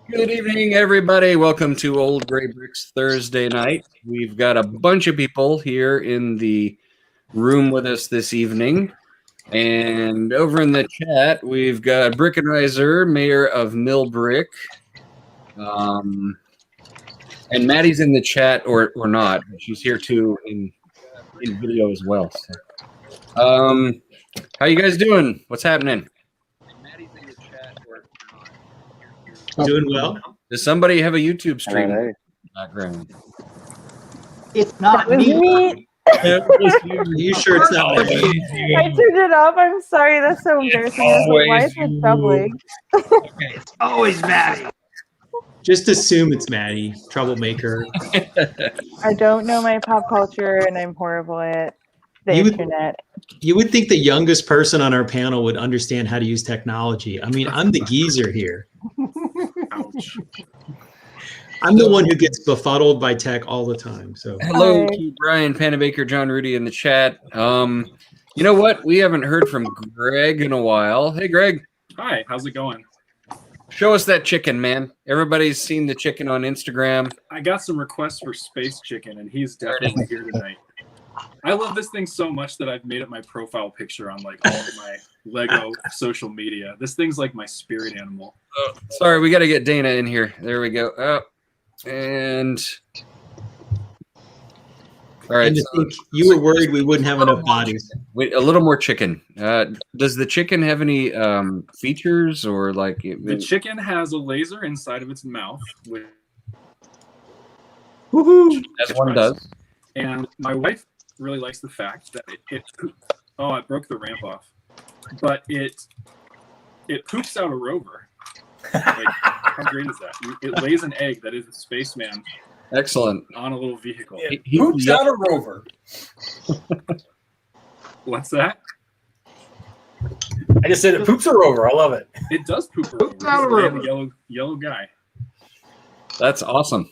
Good evening, everybody. Welcome to Old Gray Bricks Thursday night. We've got a bunch of people here in the room with us this evening. And over in the chat, we've got Brickenreiser, mayor of Millbrick. And Maddie's in the chat, or not. She's here too in video as well. So. How you guys doing? What's happening? Maddie's in the chat, or not. Doing well. Does somebody have a YouTube stream Hey. in the background? It's not me. You sure it's not me? I turned it off. I'm sorry. That's so embarrassing. I was like, why is it doubling? Okay, it's always Maddie. Just assume it's Maddie, troublemaker. I don't know my pop culture, and I'm horrible at the internet. You would think the youngest person on our panel would understand how to use technology. I mean, I'm the geezer here. Ouch. I'm the one who gets befuddled by tech all the time. So hello to Brian, Panabaker, John Rudy in the chat. You know what? We haven't heard from Greg in a while. Hey, Greg. Hi, how's it going? Show us that chicken, man. Everybody's seen the chicken on Instagram. I got some requests for space chicken, and he's definitely here tonight. I love this thing so much that I've made it my profile picture on like all of my Lego social media. This thing's like my spirit animal. Oh, sorry, we got to get Dana in here. There we go. And all right. and to think you were worried we wouldn't have enough bodies. Wait, a little more chicken. Does the chicken have any features or like? The chicken has a laser inside of its mouth, which as one does. And my wife really likes the fact that it broke the ramp off, but it poops out a rover. Like, how great is that? It lays an egg that is a spaceman. Excellent. On a little vehicle. It poops out a rover. What's that? I just said it poops a rover. I love it. It does poop a rover. Poops out a rover. Yellow guy. That's awesome.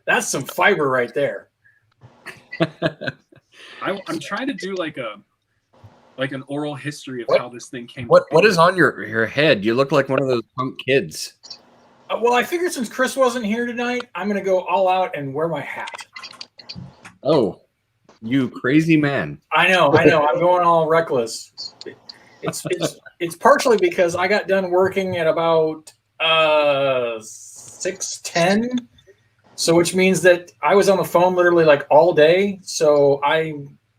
That's some fiber right there. I'm trying to do like an oral history of how this thing came. What is on your head? You look like one of those punk kids. Well, I figured since Chris wasn't here tonight, I'm going to go all out and wear my hat. Oh, you crazy man. I know. I'm going all reckless. It's partially because I got done working at about 6:10. So which means that I was on the phone literally like all day. So I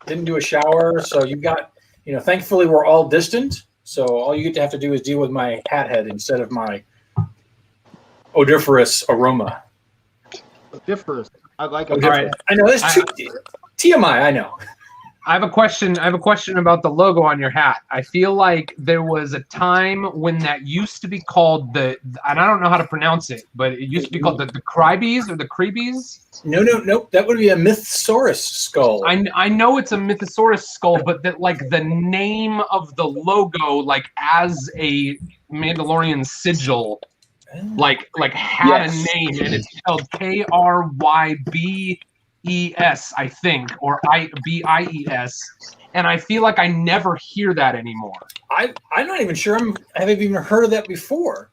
didn't do a shower. So you got, thankfully we're all distant. So all you get to have to do is deal with my hat head instead of my odoriferous aroma. Odoriferous. I like it. All right. I know that's TMI. I know. I have a question about the logo on your hat. I feel like there was a time when that used to be called and I don't know how to pronounce it, but it used to be called the Krybees or the Creebies. No. That would be a Mythosaurus skull. I know it's a Mythosaurus skull, but that like the name of the logo, like as a Mandalorian sigil, like had a name, and it's spelled Krybees, I think, or Bies, and I feel like I never hear that anymore. I'm not even sure I haven't even heard of that before.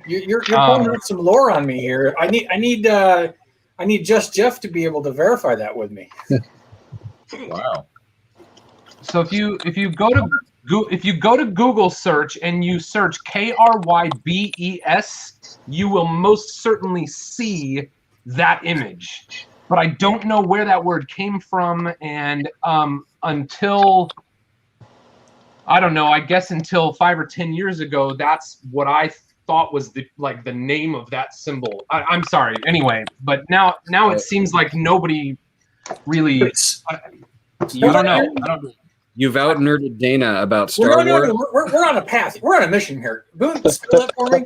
You're pulling out some lore on me here. I need Just Jeff to be able to verify that with me. Wow. So if you go to Google search and you search Krybees, you will most certainly see that image. But I don't know where that word came from, and until 5 or 10 years ago, that's what I thought was the name of that symbol. I'm sorry. Anyway, but now it seems like nobody really. I don't know. You've out-nerded Dana about Star Wars. No, we're on a path. We're on a mission here. Boone, spell that for me.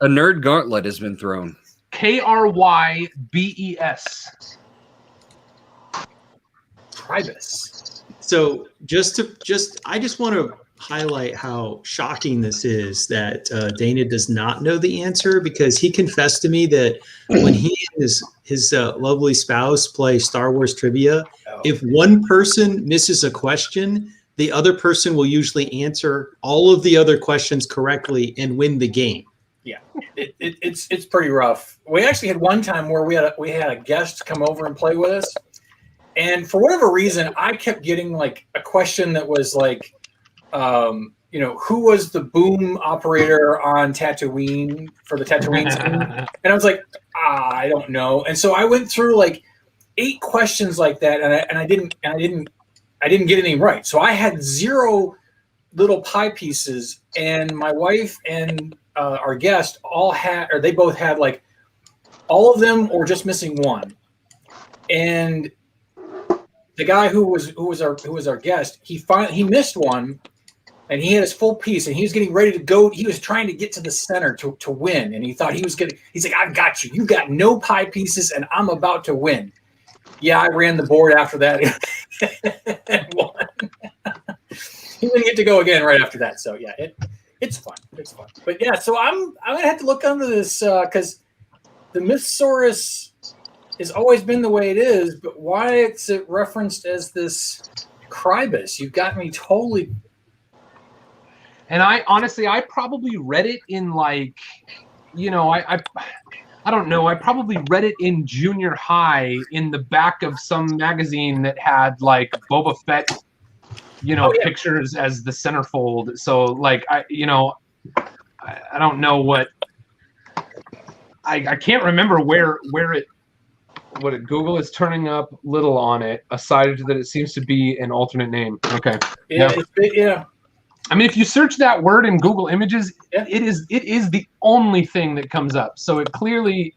A nerd gauntlet has been thrown. Krybees. Tribus. So I just want to highlight how shocking this is that Dana does not know the answer, because he confessed to me that when he and his lovely spouse play Star Wars trivia, if one person misses a question, the other person will usually answer all of the other questions correctly and win the game. Yeah, it's pretty rough. We actually had one time where we had a guest come over and play with us, and for whatever reason, I kept getting like a question that was like, who was the boom operator on Tatooine for the Tatooine scene? And I was like, I don't know. And so I went through like 8 questions like that, and I didn't get any right. So I had 0 little pie pieces, and my wife and our guest they both had like all of them or just missing one. And the guy who was our guest, he missed one, and he had his full piece, and he was getting ready to go. He was trying to get to the center to win, and he thought he was gonna. He's like, "I've got you. You got no pie pieces, and I'm about to win." Yeah, I ran the board after that and won. He didn't get to go again right after that. So yeah, it's fun. It's fun. But yeah, so I'm gonna have to look under this because the Mythosaurus has always been the way it is, but why it's referenced as this Cribus? You got me totally. And I probably read it in like, I don't know. I probably read it in junior high in the back of some magazine that had like Boba Fett, pictures as the centerfold. So like, I don't know what. I can't remember where Google is turning up little on it, aside that it seems to be an alternate name. Okay. Yeah. Yeah. I mean, if you search that word in Google Images, it is the only thing that comes up. So it clearly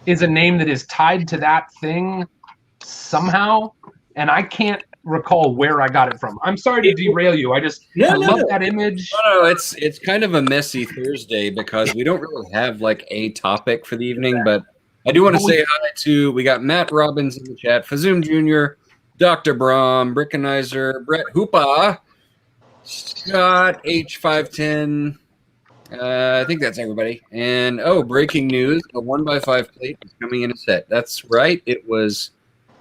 is a name that is tied to that thing somehow, and I can't recall where I got it from. I'm sorry to derail you. I love that image. No, it's kind of a messy Thursday because we don't really have like a topic for the evening, but I do want to say hi to, we got Matt Robbins in the chat, Fazoom Jr., Dr. Brahm, Brickenizer, Brett Hoopa, Scott H510. I think that's everybody. And breaking news: a 1x5 plate is coming in a set. That's right. It was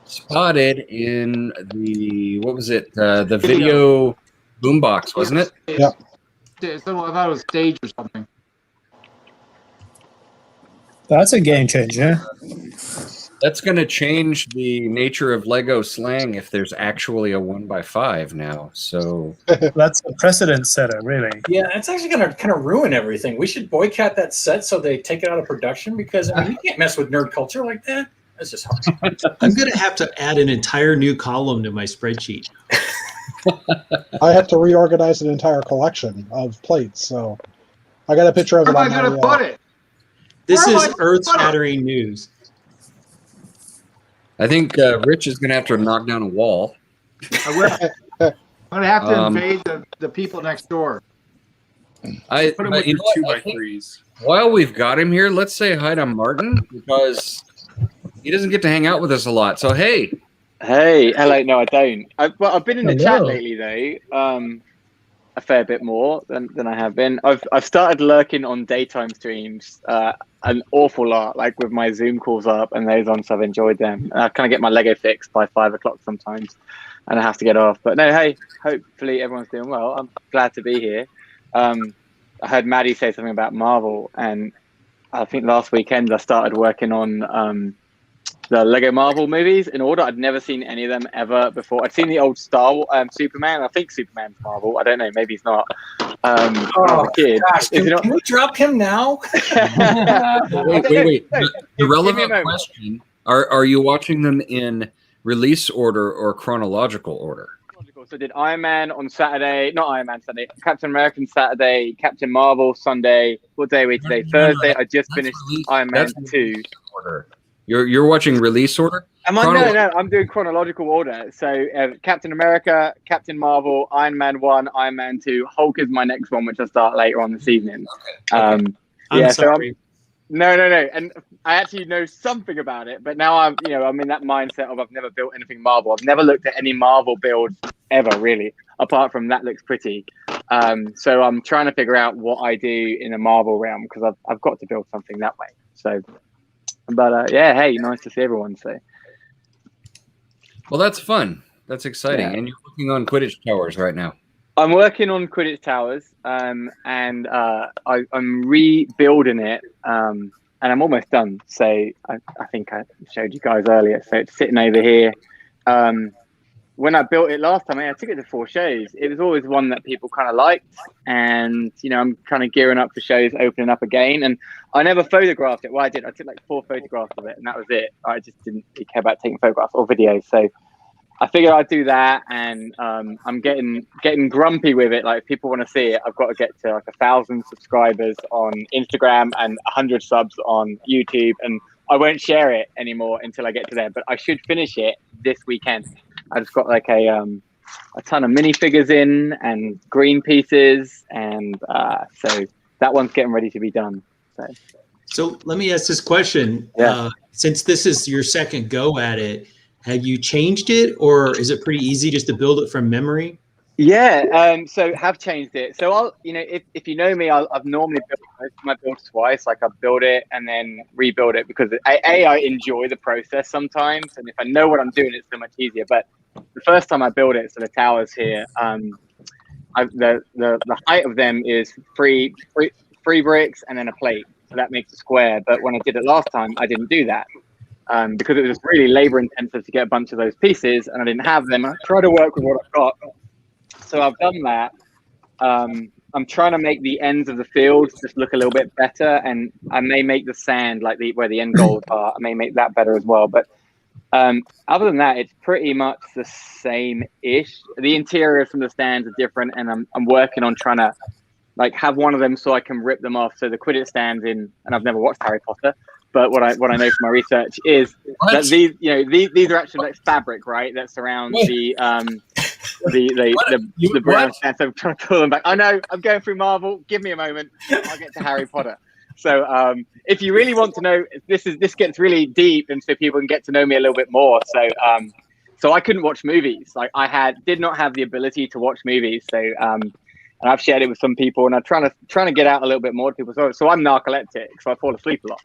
spotted in the the video boombox, wasn't it? Yeah. I thought it was stage or something. That's a game changer. That's going to change the nature of Lego slang if there's actually a 1x5 now. So that's a precedent setter, really. Yeah, it's actually going to kind of ruin everything. We should boycott that set so they take it out of production because you can't mess with nerd culture like that. That's just hard. I'm going to have to add an entire new column to my spreadsheet. I have to reorganize an entire collection of plates, so I got a picture of it. Where am I going to put it? This is earth-shattering news. I think Rich is going to have to knock down a wall. I'm going to have to invade the people next door. Put him with your 2x3s. While we've got him here, let's say hi to Martin because he doesn't get to hang out with us a lot. So hey, hello. No, I don't. I've been in the chat lately though, a fair bit more than I have been. I've started lurking on daytime streams an awful lot, like with my Zoom calls up and those on, so I've enjoyed them. I kind of get my Lego fix by 5 o'clock sometimes, and I have to get off. But no, hey, hopefully everyone's doing well. I'm glad to be here. I heard Maddie say something about Marvel, and I think last weekend I started working on the Lego Marvel movies in order. I'd never seen any of them ever before. I'd seen the old Star Wars, Superman. I think Superman's Marvel. I don't know. Maybe he's not. Kid. Gosh, can we drop him now? Wait. The relevant question: Are you watching them in release order or chronological order? So did Iron Man on Saturday? Not Iron Man Saturday. Captain America Saturday. Captain Marvel Sunday. What day are we today? Thursday. I just finished Iron Man 2. Order. You're watching release order? No, I'm doing chronological order. So Captain America, Captain Marvel, Iron Man 1, Iron Man 2, Hulk is my next one, which I'll start later on this evening. Okay. I'm sorry. No. And I actually know something about it, but now I'm in that mindset of I've never built anything Marvel. I've never looked at any Marvel build ever, really, apart from that looks pretty. So I'm trying to figure out what I do in the Marvel realm because I've got to build something that way. So. But hey, nice to see everyone. So, well, that's fun. That's exciting, and you're working on Quidditch towers right now. I'm working on Quidditch Towers, and I'm rebuilding it, and I'm almost done. So I think I showed you guys earlier. So it's sitting over here. When I built it last time, I took it to 4 shows. It was always one that people kind of liked, and I'm kind of gearing up for shows opening up again. And I never photographed it. Well, I did. I took like 4 photographs of it, and that was it. I just didn't really care about taking photographs or videos. So I figured I'd do that, and I'm getting grumpy with it. Like, if people want to see it, I've got to get to like 1,000 subscribers on Instagram and 100 subs on YouTube, and I won't share it anymore until I get to there. But I should finish it this weekend. I just got like a ton of minifigures in and green pieces, and so that one's getting ready to be done. So let me ask this question. Yeah. Since this is your second go at it, have you changed it, or is it pretty easy just to build it from memory? Yeah, so have changed it. So I'll, if you know me, I've normally built most of my builds twice. Like, I build it and then rebuild it because I enjoy the process sometimes, and if I know what I'm doing, it's so much easier. But the first time I built it, so the towers here, the height of them is three bricks and then a plate, so that makes a square. But when I did it last time, I didn't do that. Because it was just really labor intensive to get a bunch of those pieces, and I didn't have them. I tried to work with what I've got. So I've done that. I'm trying to make the ends of the field just look a little bit better, and I may make the sand, like where the end goals are, I may make that better as well. But other than that, it's pretty much the same-ish. The interiors from the stands are different, and I'm working on trying to like have one of them so I can rip them off. So the Quidditch stands in, and I've never watched Harry Potter, but what I know from my research is that these are actually like fabric, right? That surrounds the brown stand. So I'm trying to pull them back. I know, I'm going through Marvel. Give me a moment. I'll get to Harry Potter. So if you really want to know, this gets really deep, and so people can get to know me a little bit more. So I couldn't watch movies. Like, did not have the ability to watch movies. So and I've shared it with some people, and I'm trying to get out a little bit more to people. So I'm narcoleptic, so I fall asleep a lot.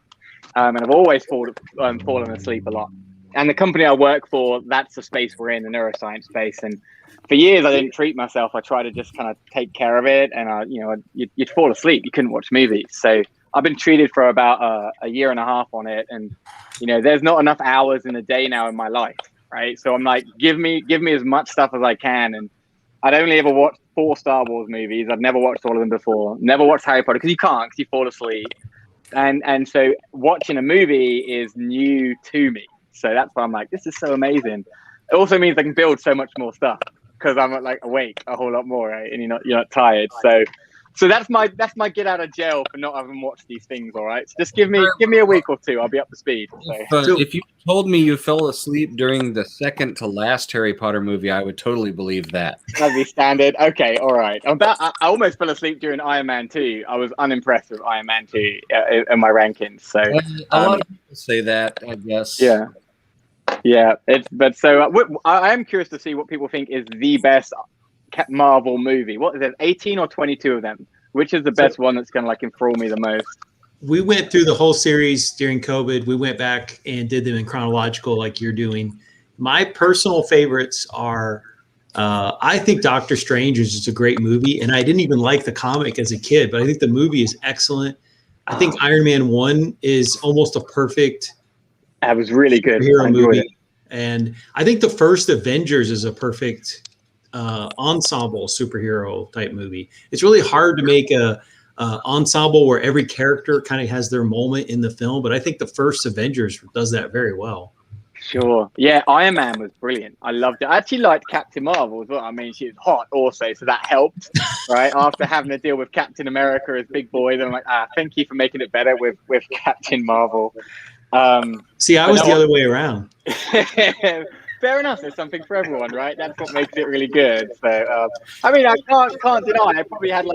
And I've always fallen asleep a lot. And the company I work for, that's the space we're in, the neuroscience space. And for years, I didn't treat myself. I tried to just kind of take care of it. And, you'd fall asleep. You couldn't watch movies. So I've been treated for about a year and a half on it. And, there's not enough hours in the day now in my life, right? So I'm like, give me as much stuff as I can. And I'd only ever watched 4 Star Wars movies. I've never watched all of them before. Never watched Harry Potter, because you can't, because you fall asleep. And so watching a movie is new to me. So that's why I'm like, this is so amazing. It also means I can build so much more stuff because I'm like awake a whole lot more, right? And you're not tired. So that's my get out of jail for not having watched these things. All right, so just give me a week or two, I'll be up to speed. So if you told me you fell asleep during the second to last Harry Potter movie, I would totally believe that. That'd be standard. Okay, all right. I almost fell asleep during Iron Man 2. I was unimpressed with Iron Man 2 in my rankings. So a lot of people say that, I guess. Yeah. I am curious to see what people think is the best Marvel movie. What is it, 18 or 22 of them? Which is the best one that's going to like enthrall me the most? We went through the whole series during COVID. We went back and did them in chronological, like you're doing. My personal favorites are, I think Doctor Strange is just a great movie, and I didn't even like the comic as a kid, but I think the movie is excellent. I think Iron Man 1 is almost a perfect. That was really good. Hero movie, and I think the first Avengers is a perfect ensemble superhero type movie. It's really hard to make a ensemble where every character kind of has their moment in the film, but I think the first Avengers does that very well. Sure. Yeah, Iron Man was brilliant. I loved it. I actually liked Captain Marvel as well. I mean, she was hot also, so that helped, right? After having to deal with Captain America as big boy, then I'm like, thank you for making it better with Captain Marvel. See, I was the other way around. Fair enough. There's something for everyone, right? That's what makes it really good. So, I mean, I can't deny. I probably had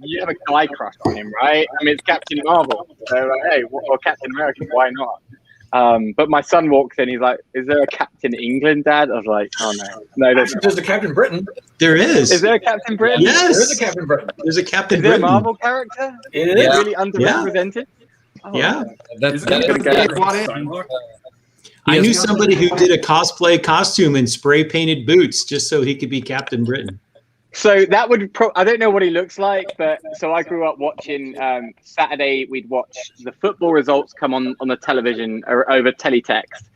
you have a guy crush on him, right? I mean, it's Captain Marvel. So, hey, or Captain America, why not? But my son walks in. He's like, "Is there a Captain England, Dad?" I was like, "Oh no, there's a Captain Britain." There is. Is there a Captain Britain? Yes, there is a Captain Britain. There's a Captain Britain. Is there a Britain. Marvel character? It is really underrepresented. Oh, yeah. I knew somebody who did a cosplay costume and spray painted boots just so he could be Captain Britain. So that would I don't know what he looks like, but so I grew up watching Saturday. We'd watch the football results come on the television or over teletext,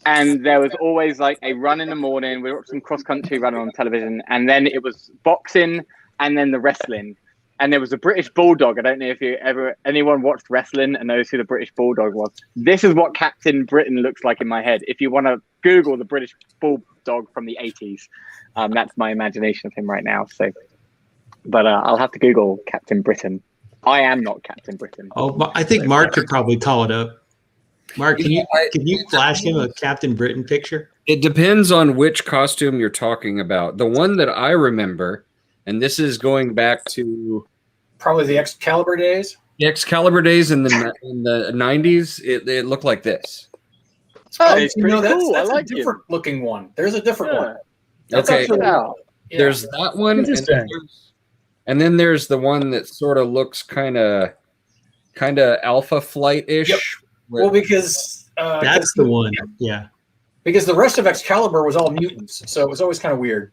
and there was always like a run in the morning. We watched some cross country running on television, and then it was boxing, and then the wrestling, and there was a British Bulldog. I don't know if anyone watched wrestling and knows who the British Bulldog was. This is what Captain Britain looks like in my head. If you want to Google the British Bulldog from the 80s. That's my imagination of him right now. So, but I'll have to Google Captain Britain. I am not Captain Britain. Oh, I think Mark could probably call it up. Mark, can you flash him a Captain Britain picture? It depends on which costume you're talking about. The one that I remember, and this is going back to probably the Excalibur days. The Excalibur days in the 90s. It looked like this. It's pretty cool. That's a different looking one. There's a different one. That's there's that one, and then there's the one that sort of looks kind of Alpha Flight-ish. Yep. Well, because that's the one, yeah. Because the rest of Excalibur was all mutants, so it was always kind of weird.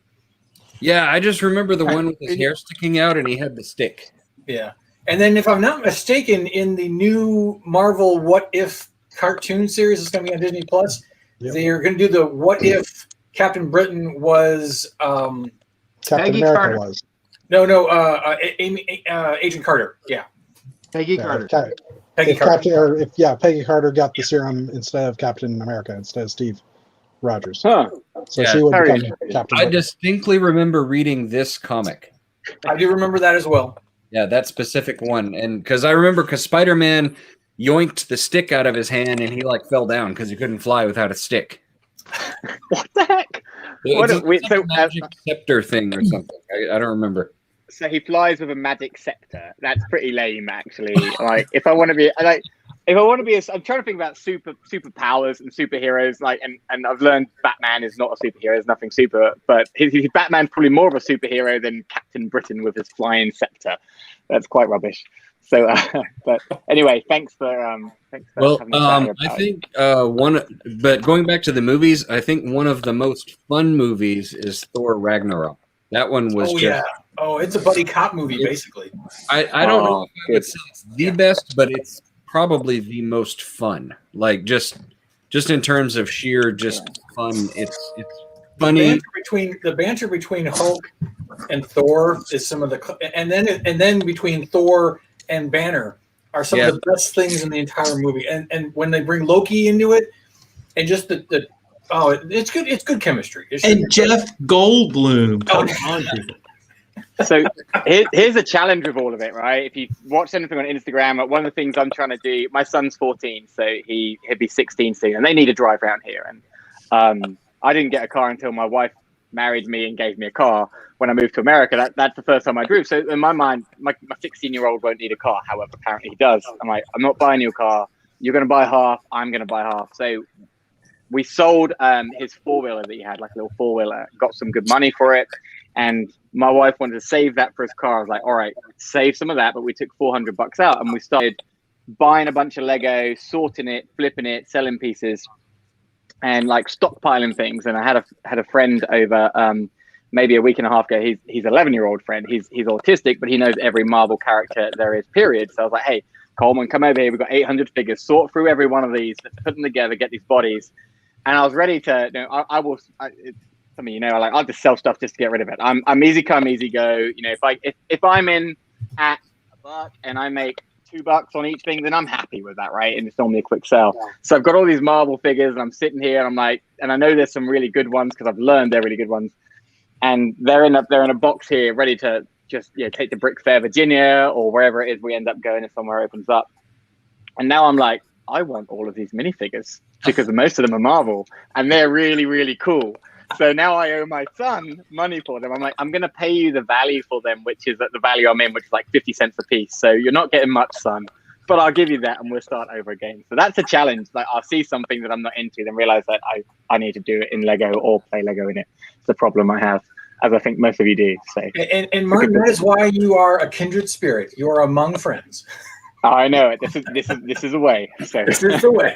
Yeah, I just remember the one with his hair sticking out, and he had the stick. Yeah, and then if I'm not mistaken, in the new Marvel What If cartoon series that's going to be on Disney Plus, they're going to do the What If Captain Britain was Captain America was. No, Agent Carter. Yeah, Peggy Carter. Peggy Carter. Peggy Carter got the serum instead of Captain America, instead of Steve Rogers. Huh. So she would become Captain I Britain. distinctly remember reading this comic. I do remember that as well. Yeah, that specific one, and because Spider-Man yoinked the stick out of his hand, and he like fell down because he couldn't fly without a stick. What the heck? It's a magic scepter thing or something. I don't remember. So he flies with a magic scepter. That's pretty lame, actually. Like, if I want to be, I'm trying to think about superpowers and superheroes. Like, and I've learned Batman is not a superhero. There's nothing super, but his Batman's probably more of a superhero than Captain Britain with his flying scepter. That's quite rubbish. So, but anyway, thanks for having I think but going back to the movies, I think one of the most fun movies is Thor Ragnarok. That one was it's a buddy cop movie, basically. I don't know if I would say it's the best, but it's probably the most fun. Like just in terms of sheer just fun, it's funny. The banter between Hulk and Thor is some of the, and then between Thor and Banner are some of the best things in the entire movie. And when they bring Loki into it, and just it's good. It's good chemistry. And Jeff Goldblum. Come on, people. So here's a challenge with all of it, right? If you watch anything on Instagram, one of the things I'm trying to do, my son's 14, so he'll be 16 soon, and they need a drive around here. And I didn't get a car until my wife married me and gave me a car when I moved to America. That's the first time I drove. So in my mind, my 16-year-old won't need a car. However, apparently he does. I'm like, I'm not buying you a car. You're going to buy half. I'm going to buy half. So we sold his four-wheeler that he had, like a little four-wheeler, got some good money for it. And my wife wanted to save that for his car. I was like, all right, save some of that. But we took $400 out and we started buying a bunch of Lego, sorting it, flipping it, selling pieces, and like stockpiling things. And I had a friend over maybe a week and a half ago. He's 11-year-old friend. He's autistic, but he knows every Marvel character there is, period. So I was like, hey, Coleman, come over here. We've got 800 figures. Sort through every one of these. Let's put them together, get these bodies. And I was ready to, I'll just sell stuff just to get rid of it. I'm easy come, easy go. If I'm in at $1 and I make $2 on each thing, then I'm happy with that, right? And it's normally a quick sell. So I've got all these Marvel figures, and I'm sitting here, and I'm like, and I know there's some really good ones because I've learned they're really good ones, and they're in a box here, ready to just take to Brick Fair, Virginia, or wherever it is we end up going if somewhere opens up. And now I'm like, I want all of these minifigures because most of them are Marvel, and they're really, really cool. So now I owe my son money for them. I'm like, I'm going to pay you the value for them, which is at the value I'm in, which is like 50 cents a piece. So you're not getting much, son, but I'll give you that and we'll start over again. So that's a challenge. Like, I'll see something that I'm not into, then realize that I need to do it in Lego or play Lego in it. It's a problem I have, as I think most of you do. So. And Martin, that is why you are a kindred spirit. You are among friends. I know it. This is the way. So. This is the way.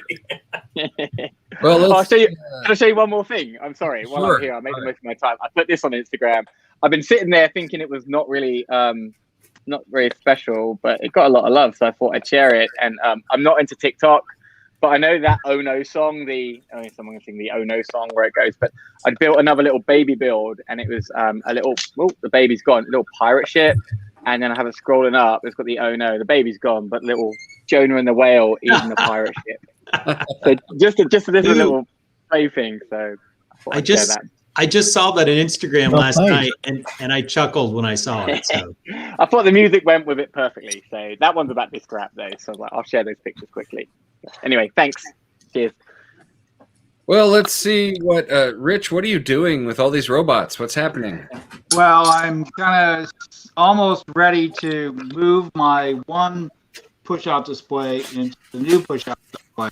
Well, I'll show you. Can I show you one more thing? I'm sorry. While Sure. I'm here, I'll make the most of my time. I put this on Instagram. I've been sitting there thinking it was not really, not very special, but it got a lot of love, so I thought I'd share it. And I'm not into TikTok, but I know that Oh No song. Someone can sing the Oh No song where it goes. But I built another little baby build, and it was a little. Oh, the baby's gone. A little pirate ship. And then I have it scrolling up. It's got the oh no, the baby's gone, but little Jonah and the whale eating the pirate ship. So just a little plaything. So I just saw that on Instagram last night, and I chuckled when I saw it. So I thought the music went with it perfectly. So that one's about this crap though. So I'll share those pictures quickly. Anyway, thanks. Cheers. Well, let's see what Rich. What are you doing with all these robots? What's happening? Well, I'm kind of almost ready to move my one push-out display into the new push-out display,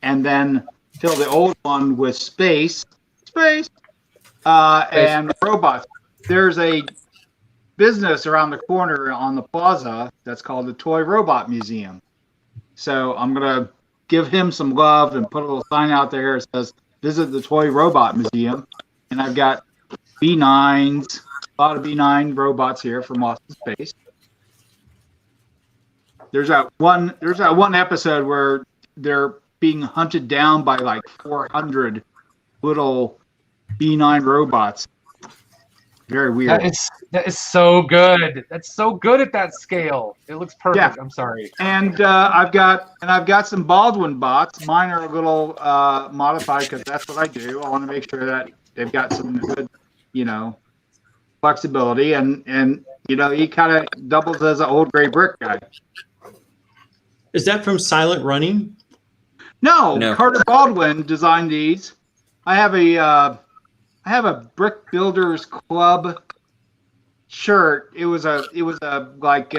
and then fill the old one with space, and robots. There's a business around the corner on the plaza that's called the Toy Robot Museum. So I'm gonna give him some love and put a little sign out there that says visit the Toy Robot Museum. And I've got B9s, a lot of B9 robots here from Lost in Space. There's that one episode where they're being hunted down by like 400 little B9 robots. Very weird. That is so good. That's so good at that scale. It looks perfect. Yeah. I'm sorry. And I've got some Baldwin bots. Mine are a little modified because that's what I do. I want to make sure that they've got some good, flexibility. And he kind of doubles as an old gray brick guy. is that from Silent Running? No, Carter Baldwin designed these. I have a Brick Builders Club shirt. It was a like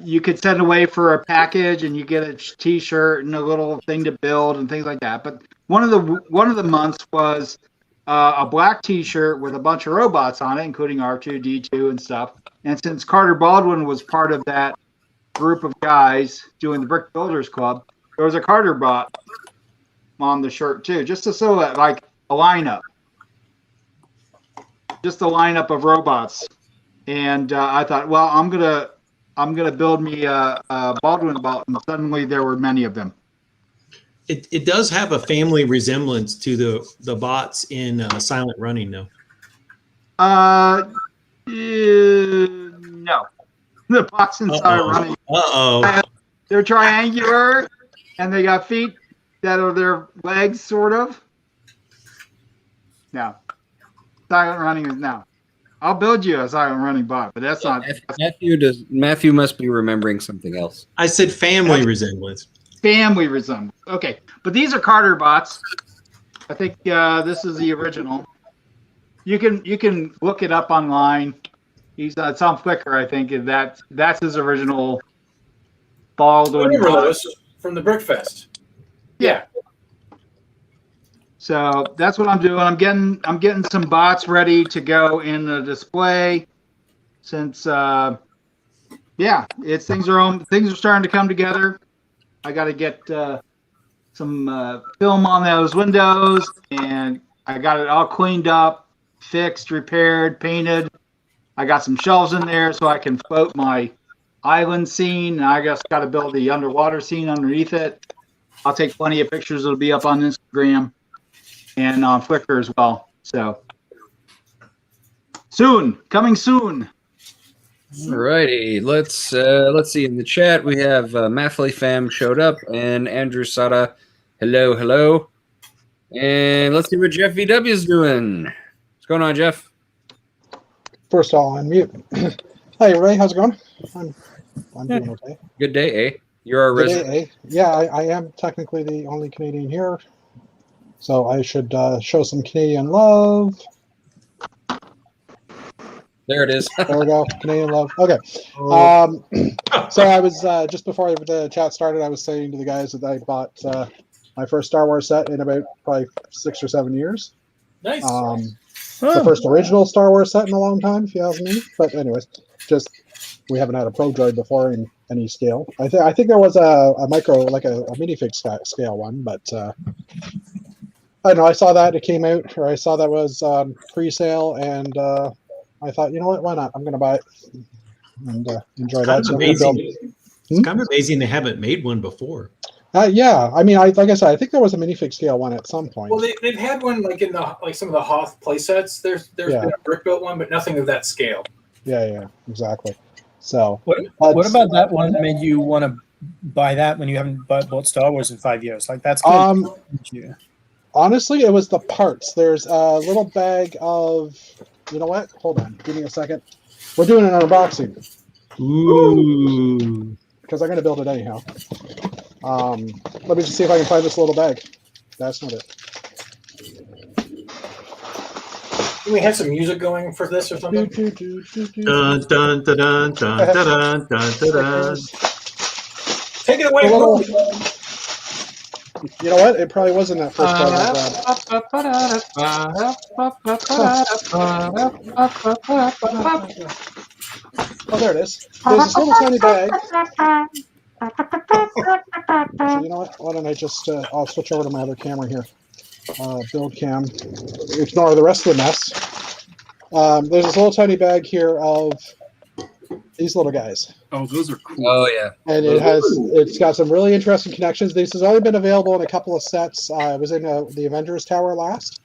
you could send away for a package, and you get a T-shirt and a little thing to build and things like that. But one of the months was a black T-shirt with a bunch of robots on it, including R2, D2, and stuff. And since Carter Baldwin was part of that group of guys doing the Brick Builders Club, there was a Carter bot on the shirt too, just to show that like a lineup. Just a lineup of robots, and I thought, well, I'm gonna build me a Baldwin bot, and suddenly there were many of them. It does have a family resemblance to the bots in Silent Running, though. No, the bots in Silent Running. They're triangular, and they got feet that are their legs, sort of. No. Silent Running is now. I'll build you a Silent Running bot, but that's not. Matthew must be remembering something else. I said family resemblance. Family resemblance. Okay, but these are Carter bots. I think this is the original. You can look it up online. It's on Flickr, I think. And that's his original Baldwin. I remember those from the Brickfest. Yeah. So that's what I'm doing. I'm getting some bots ready to go in the display, since things are starting to come together. I got to get some film on those windows, and I got it all cleaned up, fixed, repaired, painted. I got some shelves in there so I can float my island scene. And I just got to build the underwater scene underneath it. I'll take plenty of pictures. It'll be up on Instagram and on Flickr as well. So coming soon. Alrighty, let's see. In the chat, we have Mathley Fam showed up, and Andrew Sada. Hello. And let's see what Jeff VW is doing. What's going on, Jeff? First of all, unmute. Hey, Ray, how's it going? I'm doing okay. Good day, eh? You're our resident. Good day, eh? Yeah, I am technically the only Canadian here, so I should show some Canadian love. There it is. There we go, Canadian love. Okay. So I was just before the chat started, I was saying to the guys that I bought my first Star Wars set in about probably 6 or 7 years. Nice. The first original Star Wars set in a long time, if you ask me. But anyways, just we haven't had a Pro Droid before in any scale. I think there was a micro, like a minifig scale one, but I don't know. I saw that it came out, or I saw that was pre-sale, and I thought, you know what, why not? I'm going to buy it and enjoy that. So amazing. It's kind of amazing they haven't made one before. Yeah, I mean, like I said, I think there was a minifig scale one at some point. Well, they've had one like in the some of the Hoth play sets. There's been a brick built one, but nothing of that scale. Yeah, exactly. So what about that one that made you want to buy that when you haven't bought Star Wars in 5 years? Like that's good. Honestly, it was the parts. There's a little bag of, you know what? Hold on, give me a second. We're doing an unboxing. Ooh. Because I'm going to build it anyhow. Let me just see if I can find this little bag. That's not it. Can we have some music going for this or something? Dun, dun, dun, dun, dun, dun, dun, dun, dun. Take it away. You know what? It probably wasn't that first bag I grabbed. Oh, there it is. There's this little tiny bag. So you know what? Why don't I just, I'll switch over to my other camera here. Build cam. Ignore the rest of the mess. There's this little tiny bag here of these little guys. Oh, those are cool. Oh yeah. And it's got some really interesting connections. This has only been available in a couple of sets. I was in the Avengers Tower last.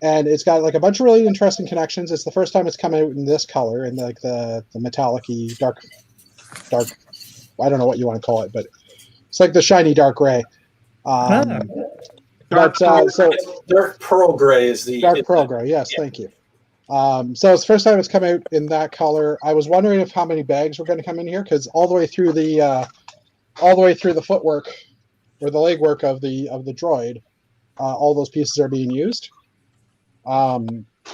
And it's got like a bunch of really interesting connections. It's the first time it's come out in this color, in like the metallic-y dark. I don't know what you want to call it, but it's like the shiny dark gray. Dark pearl gray is the dark pearl gray. Yes, yeah. Thank you. So it's the first time it's come out in that color. I was wondering if how many bags were going to come in here, because all the way through the footwork or the legwork of the droid, all those pieces are being used.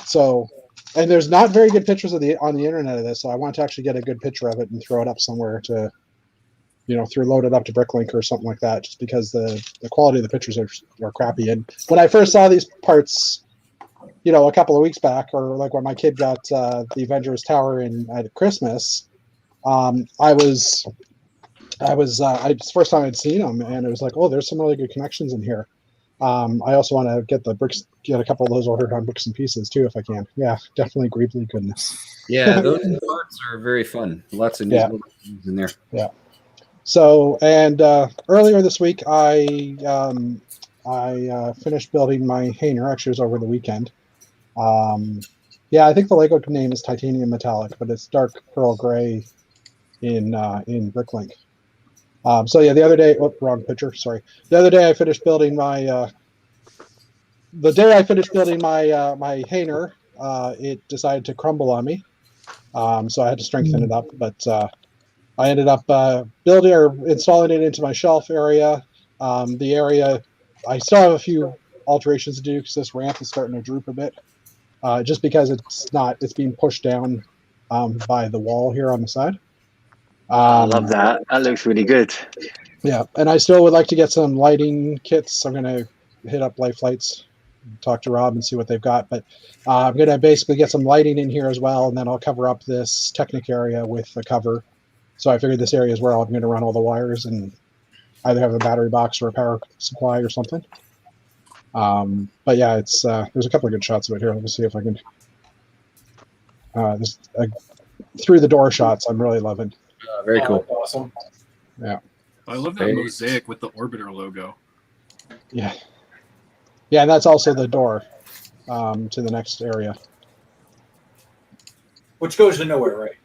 So, and there's not very good pictures on the internet of this, so I want to actually get a good picture of it and throw it up somewhere to, load it up to Bricklink or something like that, just because the quality of the pictures are crappy. And when I first saw these parts, a couple of weeks back, or like when my kid got the Avengers Tower at Christmas, it's the first time I'd seen them, and it was like, oh, there's some really good connections in here. I also want to get a couple of those ordered on Bricks and Pieces too, if I can. Yeah, definitely Greebly goodness. Yeah, those parts are very fun. Lots of neat little things in there. Yeah. So, and earlier this week, I finished building my Hainer. Actually, it was over the weekend. I think the Lego name is Titanium Metallic, but it's dark pearl gray in Bricklink. The other day, wrong picture. Sorry. The other day I finished building my. The day I finished building my my Hainer, it decided to crumble on me. So I had to strengthen it up, but I ended up building or installing it into my shelf area. The area, I still have a few alterations to do because this ramp is starting to droop a bit. Just because it's being pushed down by the wall here on the side. I love that. That looks really good. Yeah, and I still would like to get some lighting kits. I'm going to hit up Life Lights, talk to Rob and see what they've got. But I'm going to basically get some lighting in here as well, and then I'll cover up this Technic area with a cover. So I figured this area is where I'm going to run all the wires and either have a battery box or a power supply or something. But yeah, it's there's a couple of good shots of it here. Let me see if I can. Through the door shots, I'm really loving. Very cool. Awesome. Yeah. I love that mosaic with the Orbiter logo. Yeah. Yeah, and that's also the door to the next area. Which goes to nowhere, right?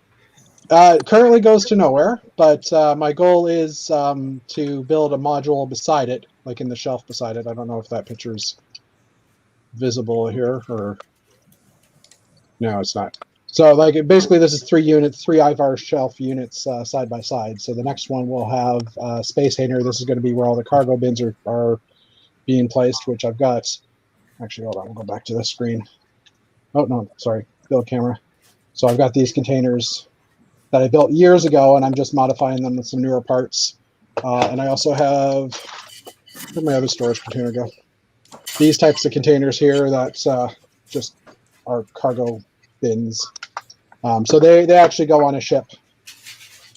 Currently goes to nowhere, but my goal is to build a module beside it, like in the shelf beside it. I don't know if that picture's visible here or no, it's not. So like basically this is 3 units, 3 IVAR shelf units side by side. So the next one will have Space Hainer. This is going to be where all the cargo bins are being placed, which I've got. Actually, hold on, I'll go back to this screen. Oh, no, sorry, build camera. So I've got these containers that I built years ago, and I'm just modifying them with some newer parts. And I also have, where'd my other storage container go? These types of containers here that just are cargo bins. So they actually go on a ship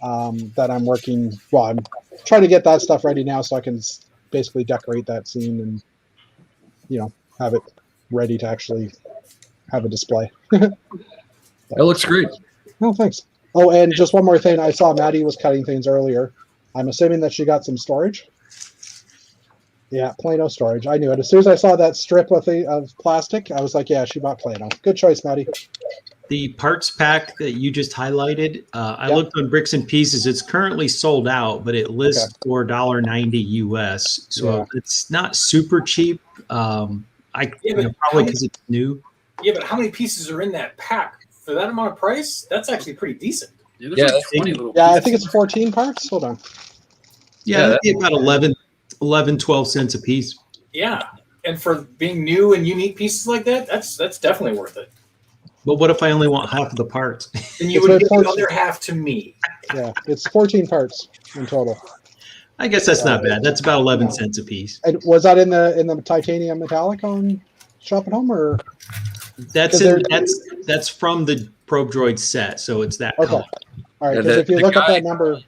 that I'm working. Well, I'm trying to get that stuff ready now so I can basically decorate that scene and have it ready to actually have a display. It looks great. Oh, thanks. Oh, and just one more thing. I saw Maddie was cutting things earlier. I'm assuming that she got some storage. Yeah, Plano storage. I knew it. As soon as I saw that strip of plastic, I was like, yeah, she bought Plano. Good choice, Maddie. The parts pack that you just highlighted, I looked on Bricks and Pieces. It's currently sold out, but it lists for $1.90 US. So it's not super cheap. Probably because it's new. Yeah, but how many pieces are in that pack? For that amount of price, that's actually pretty decent. Yeah, that's 20 little pieces. I think it's 14 parts. Hold on. Yeah, that'd be about 12 cents a piece. Yeah, and for being new and unique pieces like that, that's definitely worth it. But what if I only want half of the parts? Then you would give the other half to me. Yeah, it's 14 parts in total. I guess that's not bad. That's about 11 cents a piece. And was that in the titanium metallic on Shop at Home, or that's from the Probe Droid set, so it's that color. All right, because if you look up that number,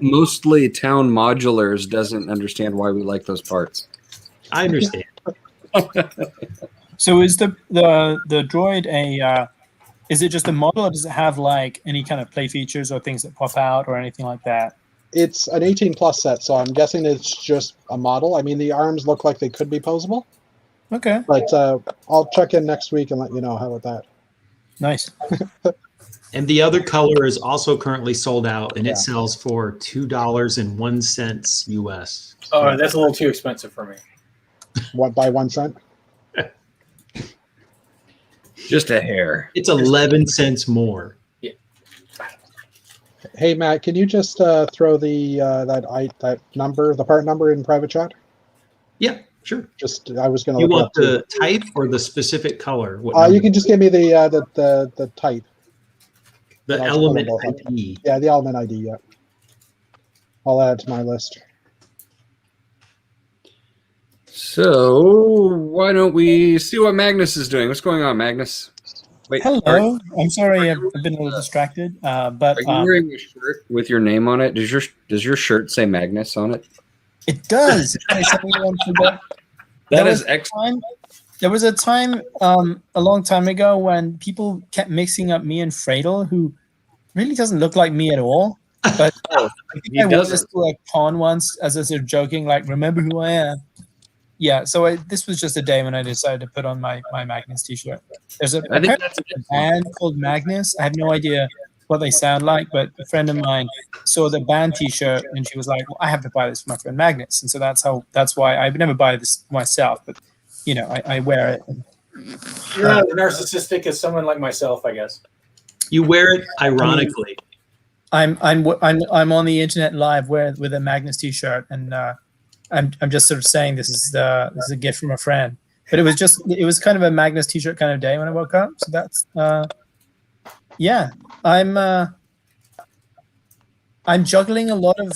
mostly Town Modulars doesn't understand why we like those parts. I understand. So is the droid is it just a model, or does it have like any kind of play features or things that pop out or anything like that? It's an 18 plus set, so I'm guessing it's just a model. I mean, the arms look like they could be posable. Okay. But I'll check in next week and let you know. How about that? Nice. And the other color is also currently sold out, and it sells for $2.01 US. Oh, that's a little too expensive for me. What, by 1 cent? Just a hair. It's 11 cents more. Yeah. Hey Matt, can you just throw the that number, the part number, in private chat? Yeah, sure. Just I was going to. You want the type or the specific color? You can just give me the type. The element ID. Yeah, the element ID. Yeah. I'll add to my list. So why don't we see what Magnus is doing? What's going on, Magnus? Wait, hello. I'm sorry, I've been a little distracted. But are you wearing a shirt with your name on it? Does your shirt say Magnus on it? It does. That is excellent. There was a time a long time ago when people kept mixing up me and Fradel, who really doesn't look like me at all. But I think I wore this to a con once as a sort of joking, like, remember who I am. Yeah, so this was just a day when I decided to put on my Magnus t-shirt. There's a band called Magnus. I have no idea what they sound like, but a friend of mine saw the band t-shirt and she was like, well, I have to buy this for my friend Magnus. And so that's why I would never buy this myself, but I wear it. You're not as narcissistic as someone like myself, I guess. You wear it ironically. I'm on the internet live with a Magnus t-shirt, and I'm just sort of saying this is a gift from a friend. But it was kind of a Magnus t-shirt kind of day when I woke up. So that's I'm juggling a lot of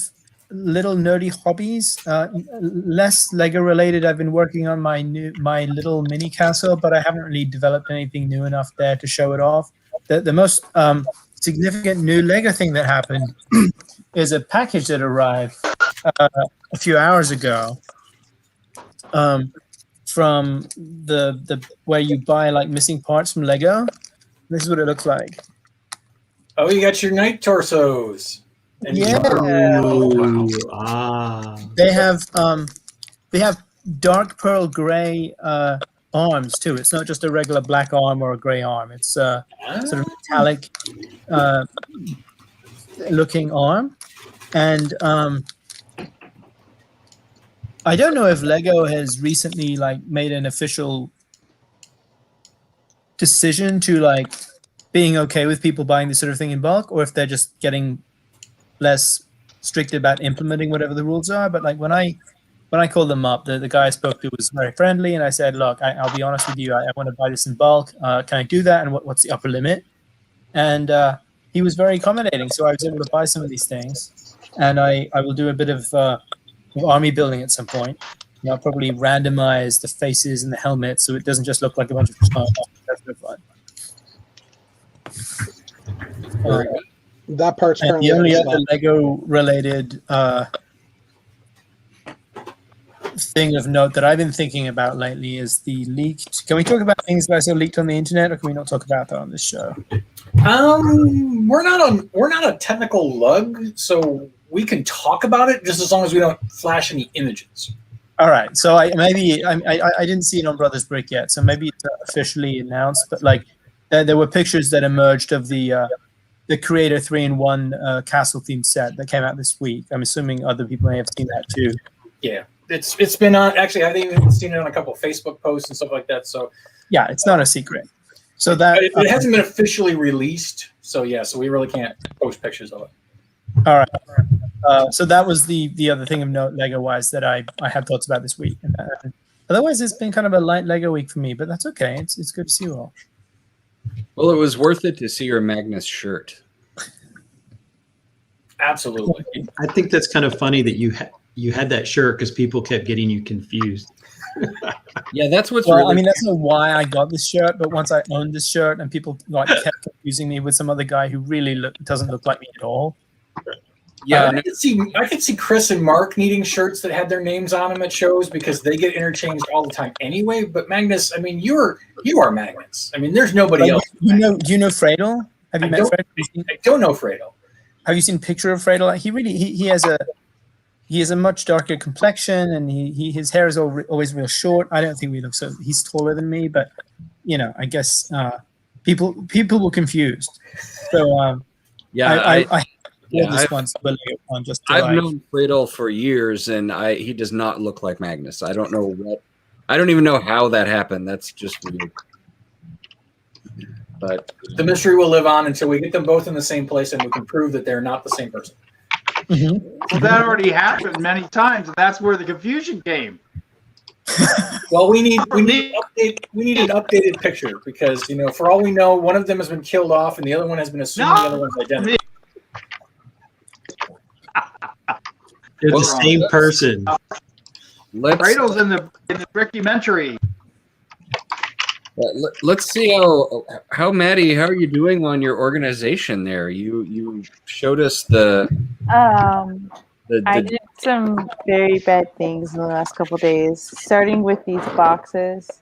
little nerdy hobbies, less Lego related. I've been working on my little mini castle, but I haven't really developed anything new enough there to show it off. The most significant new Lego thing that happened is a package that arrived a few hours ago from the where you buy like missing parts from Lego. This is what it looks like. Oh, you got your knight torsos. And yeah. They have dark pearl gray arms too. It's not just a regular black arm or a gray arm. It's sort of metallic looking arm. And I don't know if Lego has recently made an official decision to being okay with people buying this sort of thing in bulk, or if they're just getting less strict about implementing whatever the rules are. But when I called them up, the guy I spoke to was very friendly, and I said, look, I'll be honest with you, I want to buy this in bulk. Can I do that? And what's the upper limit? And he was very accommodating, so I was able to buy some of these things. And I will do a bit of army building at some point. I'll probably randomize the faces and the helmets so it doesn't just look like a bunch of that's no fun. That part's And currently the only in other stock. Lego-related thing of note that I've been thinking about lately is the leaked. Can we talk about things that I saw leaked on the internet, or can we not talk about that on this show? We're not a technical lug, so we can talk about it just as long as we don't flash any images. All right, so I didn't see it on Brothers Brick yet, so maybe it's officially announced. But like, there were pictures that emerged of the Creator 3-in-1 castle themed set that came out this week. I'm assuming other people may have seen that too. Yeah, it's been on. Actually, I've even seen it on a couple of Facebook posts and stuff like that. So yeah, it's not a secret. So that it hasn't been officially released. So yeah, so we really can't post pictures of it. All right. So that was the other thing of note Lego-wise that I had thoughts about this week. Otherwise, it's been kind of a light Lego week for me, but that's okay. It's good to see you all. Well, it was worth it to see your Magnus shirt. Absolutely. I think that's kind of funny that you had that shirt because people kept getting you confused. Yeah, that's what's Well, really. I mean, that's not why I got this shirt, but once I owned this shirt and people like kept confusing me with some other guy who really doesn't look like me at all. Yeah, I could see Chris and Mark needing shirts that had their names on them at shows because they get interchanged all the time anyway. But Magnus, I mean, you are Magnus. I mean, there's nobody else. Do you know Fredo? Have you met Fredo? I don't know Fredo. Have you seen a picture of Fredo? He has a much darker complexion, and his hair is always real short. I don't think we look so. He's taller than me, but I guess people were confused. So yeah, I've known Friedel for years, and he does not look like Magnus. I don't even know how that happened. That's just weird. But the mystery will live on until we get them both in the same place and we can prove that they're not the same person. Mm-hmm. Well, that already happened many times, and that's where the confusion came. Well, we need an updated picture because for all we know, one of them has been killed off and the other one has been assumed the other one's identity. They're the same person. Fredo's in the documentary. Let's see how Maddie, how are you doing on your organization there? You showed us I did some very bad things in the last couple of days, starting with these boxes.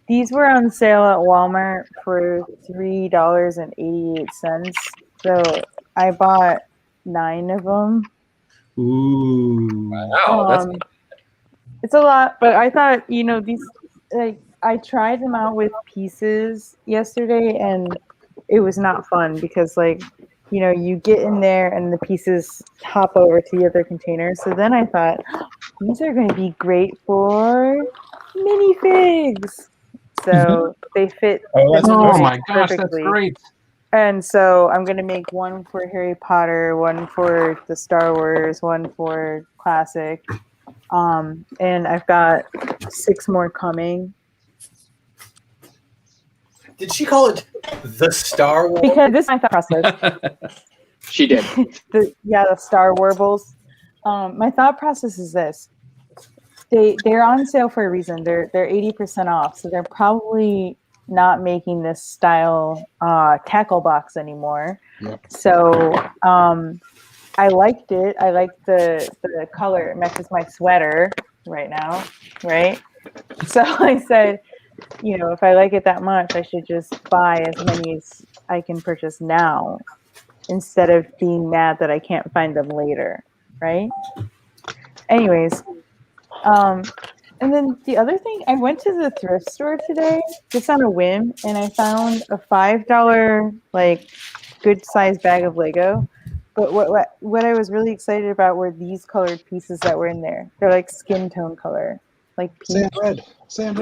These were on sale at Walmart for $3.88. So I bought 9 of them. Ooh. Wow. It's a lot, but I thought, these, I tried them out with pieces yesterday and it was not fun because you get in there and the pieces hop over to the other container. So then I thought, these are going to be great for minifigs. So they fit. Oh my gosh, perfectly. That's great. And so I'm going to make one for Harry Potter, one for the Star Wars, one for Classic. And I've got 6 more coming. Did she call it the Star Wars? Because this is my thought process. She did. the Star Warbles. My thought process is this. They're on sale for a reason. They're 80% off. So they're probably not making this style tackle box anymore. Yep. So I liked it. I liked the color. It matches my sweater right now, right? So I said, if I like it that much, I should just buy as many as I can purchase now instead of being mad that I can't find them later, right? Anyways, and then the other thing, I went to the thrift store today just on a whim, and I found a $5 good sized bag of Lego. But what I was really excited about were these colored pieces that were in there. They're like skin tone color, like pink. Sand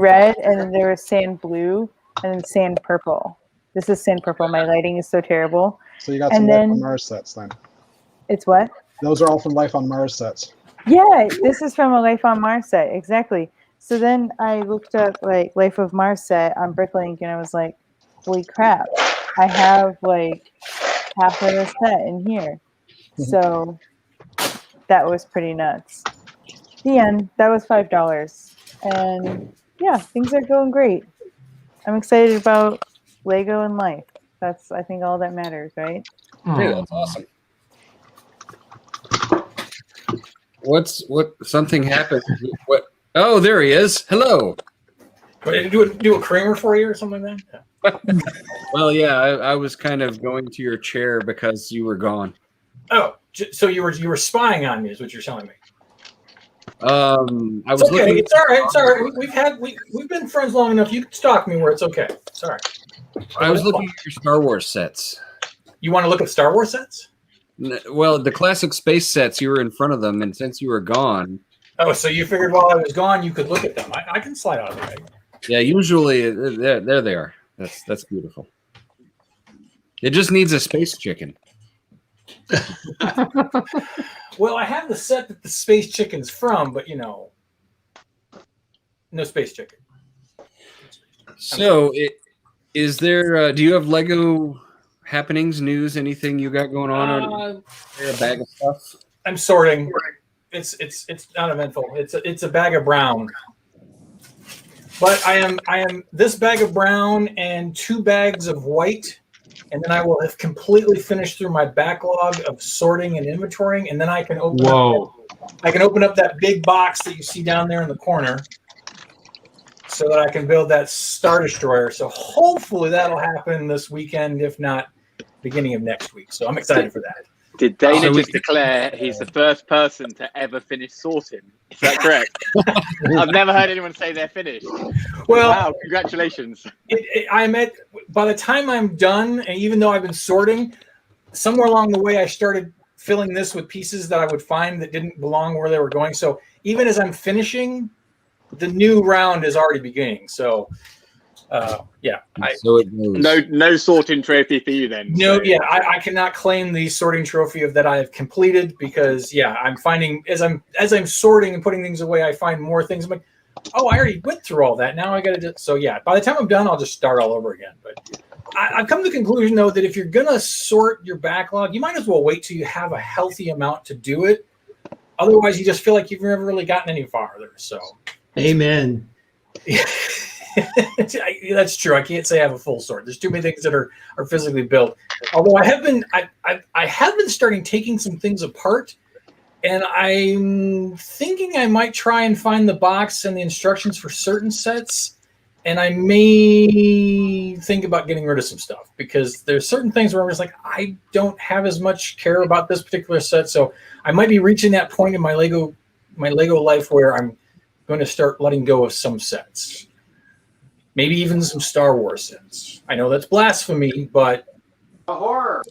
red, and then there was sand blue, and then sand purple. This is sand purple. My lighting is so terrible. So you got some Life on Mars sets then. It's what? Those are all from Life on Mars sets. Yeah, this is from a Life on Mars set, exactly. So then I looked up Life of Mars set on Bricklink, and I was like, holy crap, I have half of the set in here. So that was pretty nuts. The end. That was $5. And yeah, things are going great. I'm excited about Lego and life. That's, I think, all that matters, right? Hey, that's awesome. What? Something happened. What? Oh, there he is. Hello. Do a Kramer for you or something like that? Well, yeah, I was kind of going to your chair because you were gone. Oh, so you were spying on me, is what you're telling me. I was It's okay. looking. It's all right. It's all right. We've been friends long enough. You can stalk me where it's okay. It's all right. I was looking at your Star Wars sets. You want to look at Star Wars sets? Well, the classic space sets, you were in front of them, and since you were gone. Oh, so you figured while I was gone, you could look at them. I can slide out of the way. Yeah, usually there they are. That's beautiful. It just needs a space chicken. Well, I have the set that the space chicken's from, but no space chicken. So, is there? Do you have Lego happenings, news, anything you got going on? Or a bag of stuff? I'm sorting. It's not eventful. It's a bag of brown. But I am this bag of brown and 2 bags of white, and then I will have completely finished through my backlog of sorting and inventorying, and then I can open up that big box that you see down there in the corner, so that I can build that Star Destroyer. So hopefully that'll happen this weekend, if not beginning of next week. So I'm excited for that. Did Dana just declare he's the first person to ever finish sorting? Is that correct? I've never heard anyone say they're finished. Well, wow, congratulations. By the time I'm done, and even though I've been sorting, somewhere along the way I started filling this with pieces that I would find that didn't belong where they were going. So even as I'm finishing, the new round is already beginning. So yeah. No sorting trophy for you then. No, yeah, I cannot claim the sorting trophy of that I have completed because I'm finding as I'm sorting and putting things away, I find more things. I'm like, oh, I already went through all that. Now I got to do. So yeah, by the time I'm done, I'll just start all over again. But I've come to the conclusion though that if you're gonna sort your backlog, you might as well wait till you have a healthy amount to do it. Otherwise, you just feel like you've never really gotten any farther. So, amen. That's true. I can't say I have a full sort. There's too many things that are physically built. Although I have been starting taking some things apart, and I'm thinking I might try and find the box and the instructions for certain sets, and I may think about getting rid of some stuff because there's certain things where I'm just like, I don't have as much care about this particular set, so I might be reaching that point in my Lego life where I'm going to start letting go of some sets. Maybe even some Star Wars sets. I know that's blasphemy, but a horror.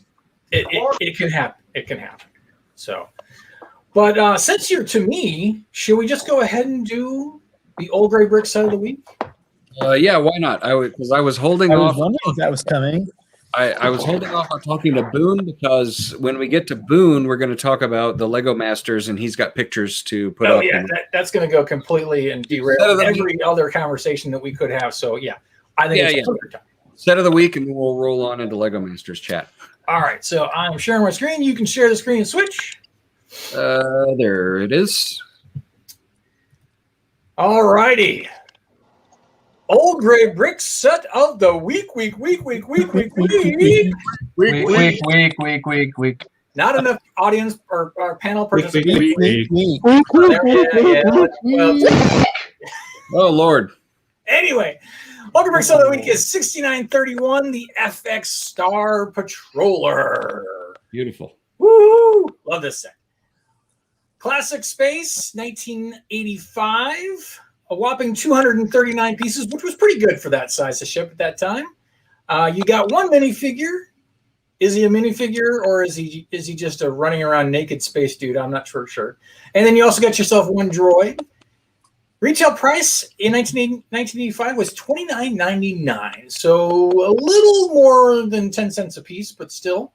It can happen. It can happen. So, but since you're to me, should we just go ahead and do the Old Gray Brick set of the week? Yeah, why not? I was holding I off. was wondering if that was coming. I was holding off on talking to Boone because when we get to Boone, we're going to talk about the Lego Masters, and he's got pictures to put up. Oh yeah, that's going to go completely and derail every other conversation that we could have. So yeah, I think it's a perfect time. Set of the week, and then we'll roll on into Lego Masters chat. All right, so I'm sharing my screen. You can share the screen and switch. There it is. All righty. Old Gray Brick set of the week. Not enough audience or panel participation. Oh, Lord. Anyway, Old Gray Brick set of the week is 6931, the FX Star Patroller. Beautiful. Woo! Love this set. Classic Space, 1985. A whopping 239 pieces, which was pretty good for that size of ship at that time. You got one minifigure. Is he a minifigure or is he just a running around naked space dude? I'm not sure. And then you also got yourself one droid. Retail price in 1985 was $29.99, so a little more than 10 cents a piece, but still.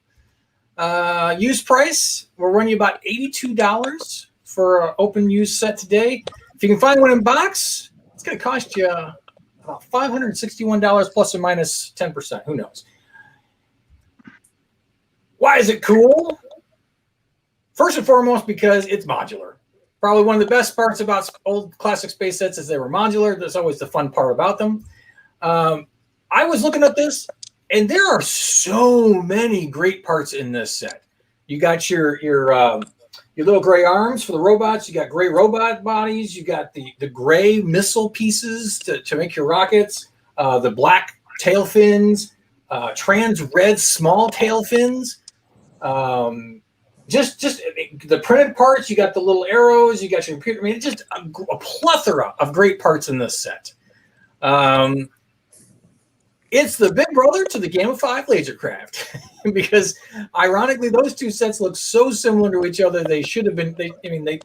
Used price, we're running about $82 for an open used set today. If you can find one in box, it's going to cost you about $561 plus or minus 10%. Who knows? Why is it cool? First and foremost, because it's modular. Probably one of the best parts about old classic space sets is they were modular. That's always the fun part about them. I was looking at this. And there are so many great parts in this set. You got your little gray arms for the robots. You got gray robot bodies. You got the gray missile pieces to make your rockets. The black tail fins, trans red small tail fins. Just the printed parts. You got the little arrows. You got your computer. I mean, it's just a plethora of great parts in this set. It's the big brother to the Gamma 5 Lasercraft because, ironically, those two sets look so similar to each other. They should have been.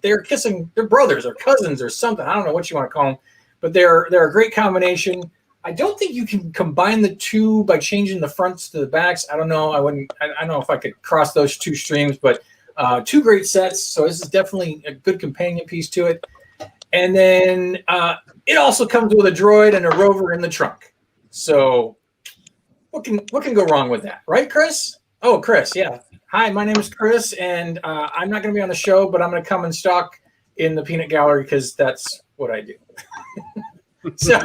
They're kissing. They're brothers or cousins or something. I don't know what you want to call them, but they're a great combination. I don't think you can combine the two by changing the fronts to the backs. I don't know. I don't know if I could cross those two streams, but two great sets. So this is definitely a good companion piece to it. And then it also comes with a droid and a rover in the trunk. So what can go wrong with that, right, Chris? Oh, Chris, yeah. Hi, my name is Chris, and I'm not going to be on the show, but I'm going to come and stalk in the peanut gallery because that's what I do. So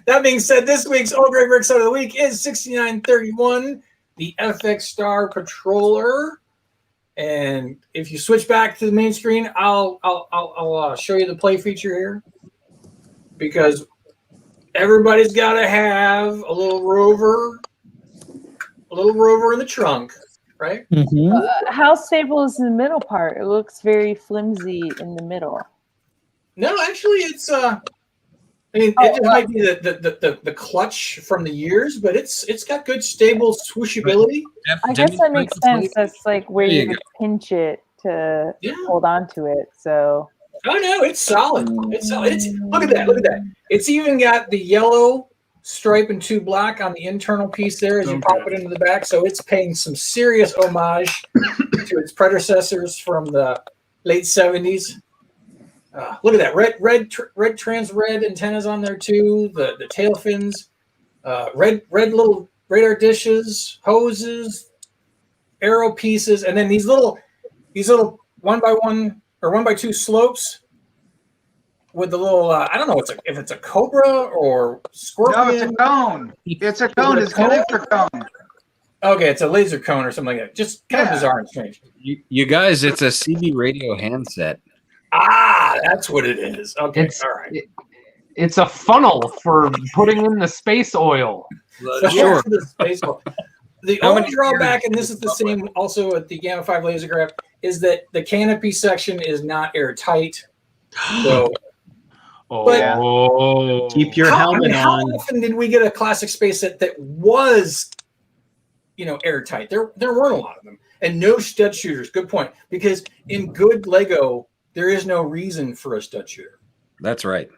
that being said, this week's Old Gray Bricks of the Week is 6931, the FX Star Patroller. And if you switch back to the main screen, I'll show you the play feature here because everybody's got to have a little rover in the trunk, right? Mm-hmm. How stable is the middle part? It looks very flimsy in the middle. No, actually, it's it might be the clutch from the years, but it's got good stable swooshability. I guess that makes sense. That's like where you would pinch it to hold on to it. So. Oh no, it's solid. It's solid. Look at that. It's even got the yellow stripe and 2 black on the internal piece there as you pop it into the back. So it's paying some serious homage to its predecessors from the late 70s. Look at that red trans red antennas on there too. The tail fins, red little radar dishes, hoses, arrow pieces, and then these little 1x1 or 1x2 slopes with the little I don't know if it's a cobra or scorpion. No, it's a cone. It's a cone. It's a laser cone. Okay, it's a laser cone or something like that. Just kind of bizarre and strange. You guys, it's a CB radio handset. Ah, that's what it is. Okay, all right. It's a funnel for putting in the space oil. Sure. The space oil. The only drawback, and this is the same also at the Gamma 5 Lasercraft, is that the canopy section is not airtight. So, keep your helmet on. How often did we get a classic space set that was, airtight? There weren't a lot of them, and no stud shooters. Good point, because in good Lego, there is no reason for a stud shooter. That's right.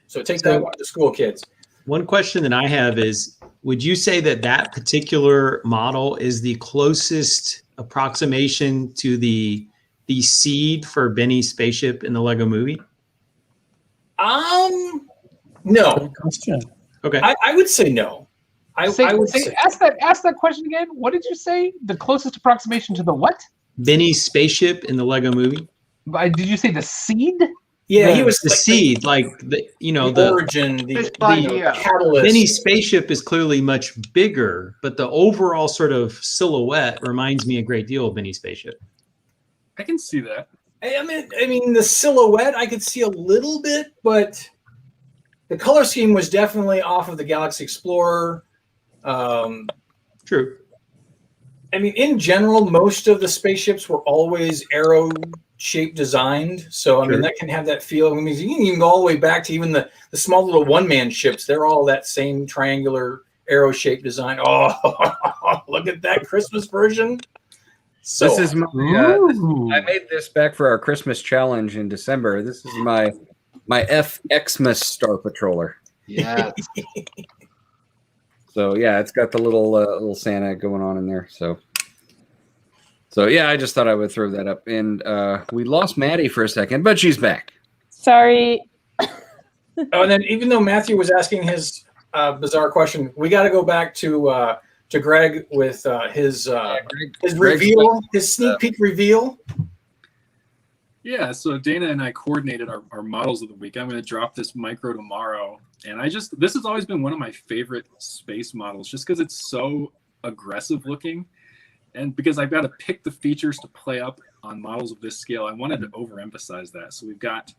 So take that one to school, kids. One question that I have is, would you say that particular model is the closest approximation to the seed for Benny's spaceship in the Lego movie? No. Okay. I would say no. I would say ask that question again. What did you say? The closest approximation to the what? Benny's spaceship in the Lego movie. Did you say the seed? Yeah, he was the seed, the origin, the catalyst. Benny's spaceship is clearly much bigger, but the overall sort of silhouette reminds me a great deal of Benny's spaceship. I can see that. I mean, the silhouette I could see a little bit, but the color scheme was definitely off of the Galaxy Explorer. True. I mean, in general, most of the spaceships were always arrow-shaped designed. So, I mean, that can have that feel. I mean, you can even go all the way back to even the small little one-man ships. They're all that same triangular arrow-shaped design. Oh, look at that Christmas version. So, this is my, I made this back for our Christmas challenge in December. This is my Xmas Star Patroller. Yeah. So yeah, it's got the little Santa going on in there. So yeah, I just thought I would throw that up. And we lost Maddie for a second, but she's back. Sorry. And then even though Matthew was asking his bizarre question, we got to go back to Greg with his reveal, his sneak peek reveal. Yeah, so Dana and I coordinated our models of the week. I'm going to drop this micro tomorrow, And this has always been one of my favorite space models, just because it's so aggressive looking, and because I've got to pick the features to play up on models of this scale. I wanted to overemphasize that. So we've got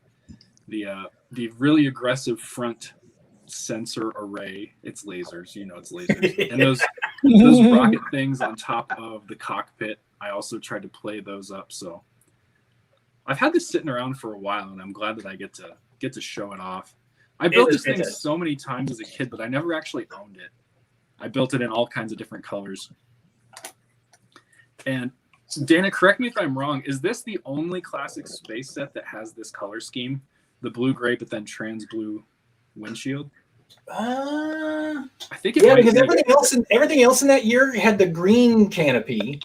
the really aggressive front sensor array. It's lasers, it's lasers, and those rocket things on top of the cockpit. I also tried to play those up. So I've had this sitting around for a while, and I'm glad that I get to show it off. I built this thing so many times as a kid, but I never actually owned it. I built it in all kinds of different colors. And Dana, correct me if I'm wrong. Is this the only classic space set that has this color scheme? The blue-gray, but then trans-blue windshield? I think it might because be. everything else in that year had the green canopy.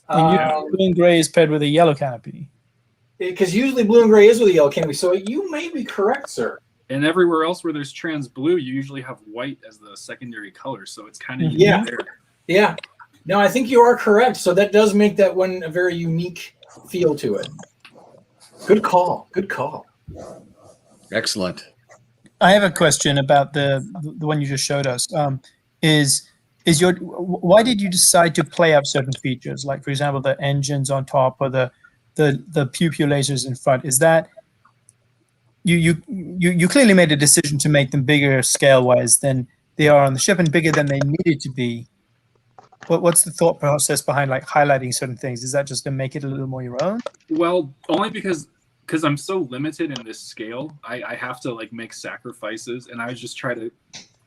And blue and gray is paired with a yellow canopy. Because usually blue and gray is with a yellow canopy. So you may be correct, sir. And everywhere else where there's trans blue, you usually have white as the secondary color. So it's kind of unique there. Yeah. No, I think you are correct. So that does make that one a very unique feel to it. Good call. Good call. Excellent. I have a question about the one you just showed us. Why did you decide to play up certain features, like for example the engines on top or the pew lasers in front? Is that you clearly made a decision to make them bigger scale wise than they are on the ship and bigger than they needed to be? What's the thought process behind like highlighting certain things? Is that just to make it a little more your own? Well, only because I'm so limited in this scale, I have to like make sacrifices, and I just try to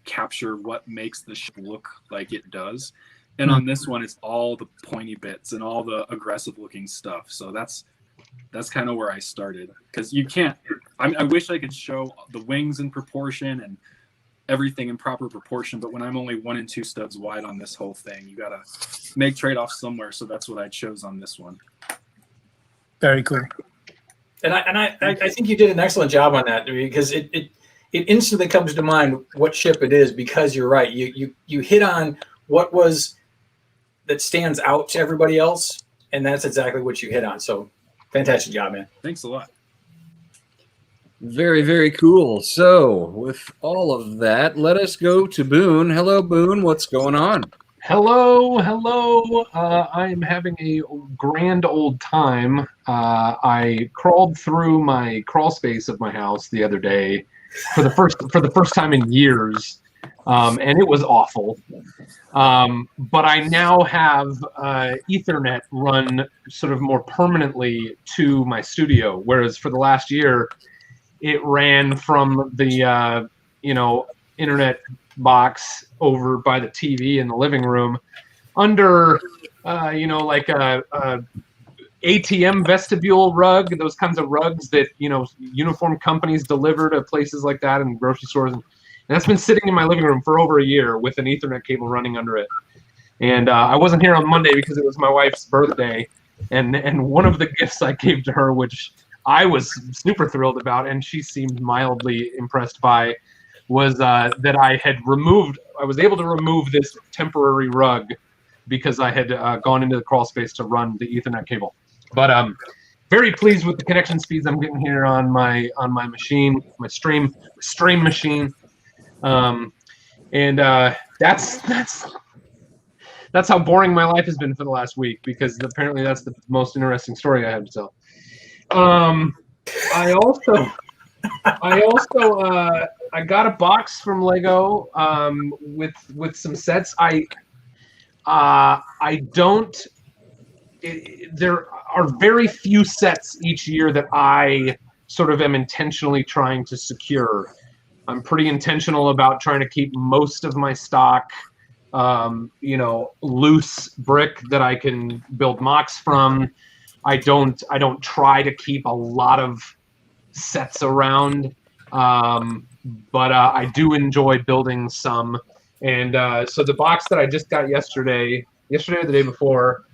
capture what makes the ship look like it does. And on this one, it's all the pointy bits and all the aggressive looking stuff. So that's kind of where I started, because you can't. I wish I could show the wings in proportion and everything in proper proportion, but when I'm only 1 and 2 studs wide on this whole thing, you gotta make trade-offs somewhere. So that's what I chose on this one. Very cool. And I think you did an excellent job on that, because it instantly comes to mind what ship it is, because you're right. You hit on what was that stands out to everybody else, and that's exactly what you hit on. So fantastic job, man. Thanks a lot. Very, very cool. So with all of that, let us go to Boone. Hello, Boone. What's going on? Hello. I am having a grand old time. I crawled through my crawl space of my house the other day for the first time in years, and it was awful. But I now have Ethernet run sort of more permanently to my studio, whereas for the last year, it ran from the internet box over by the TV in the living room under like a ATM vestibule rug, those kinds of rugs that uniform companies deliver to places like that and grocery stores, and that's been sitting in my living room for over a year with an Ethernet cable running under it. And I wasn't here on Monday because it was my wife's birthday, and one of the gifts I gave to her, which I was super thrilled about, and she seemed mildly impressed by, was that I was able to remove this temporary rug because I had gone into the crawl space to run the Ethernet cable. But very pleased with the connection speeds I'm getting here on my machine, my stream machine, and that's how boring my life has been for the last week, because apparently that's the most interesting story I have to tell. I got a box from Lego with some sets. There are very few sets each year that I sort of am intentionally trying to secure. I'm pretty intentional about trying to keep most of my stock, loose brick that I can build mocks from. I don't try to keep a lot of sets around, but I do enjoy building some. And so the box that I just got yesterday or the day before,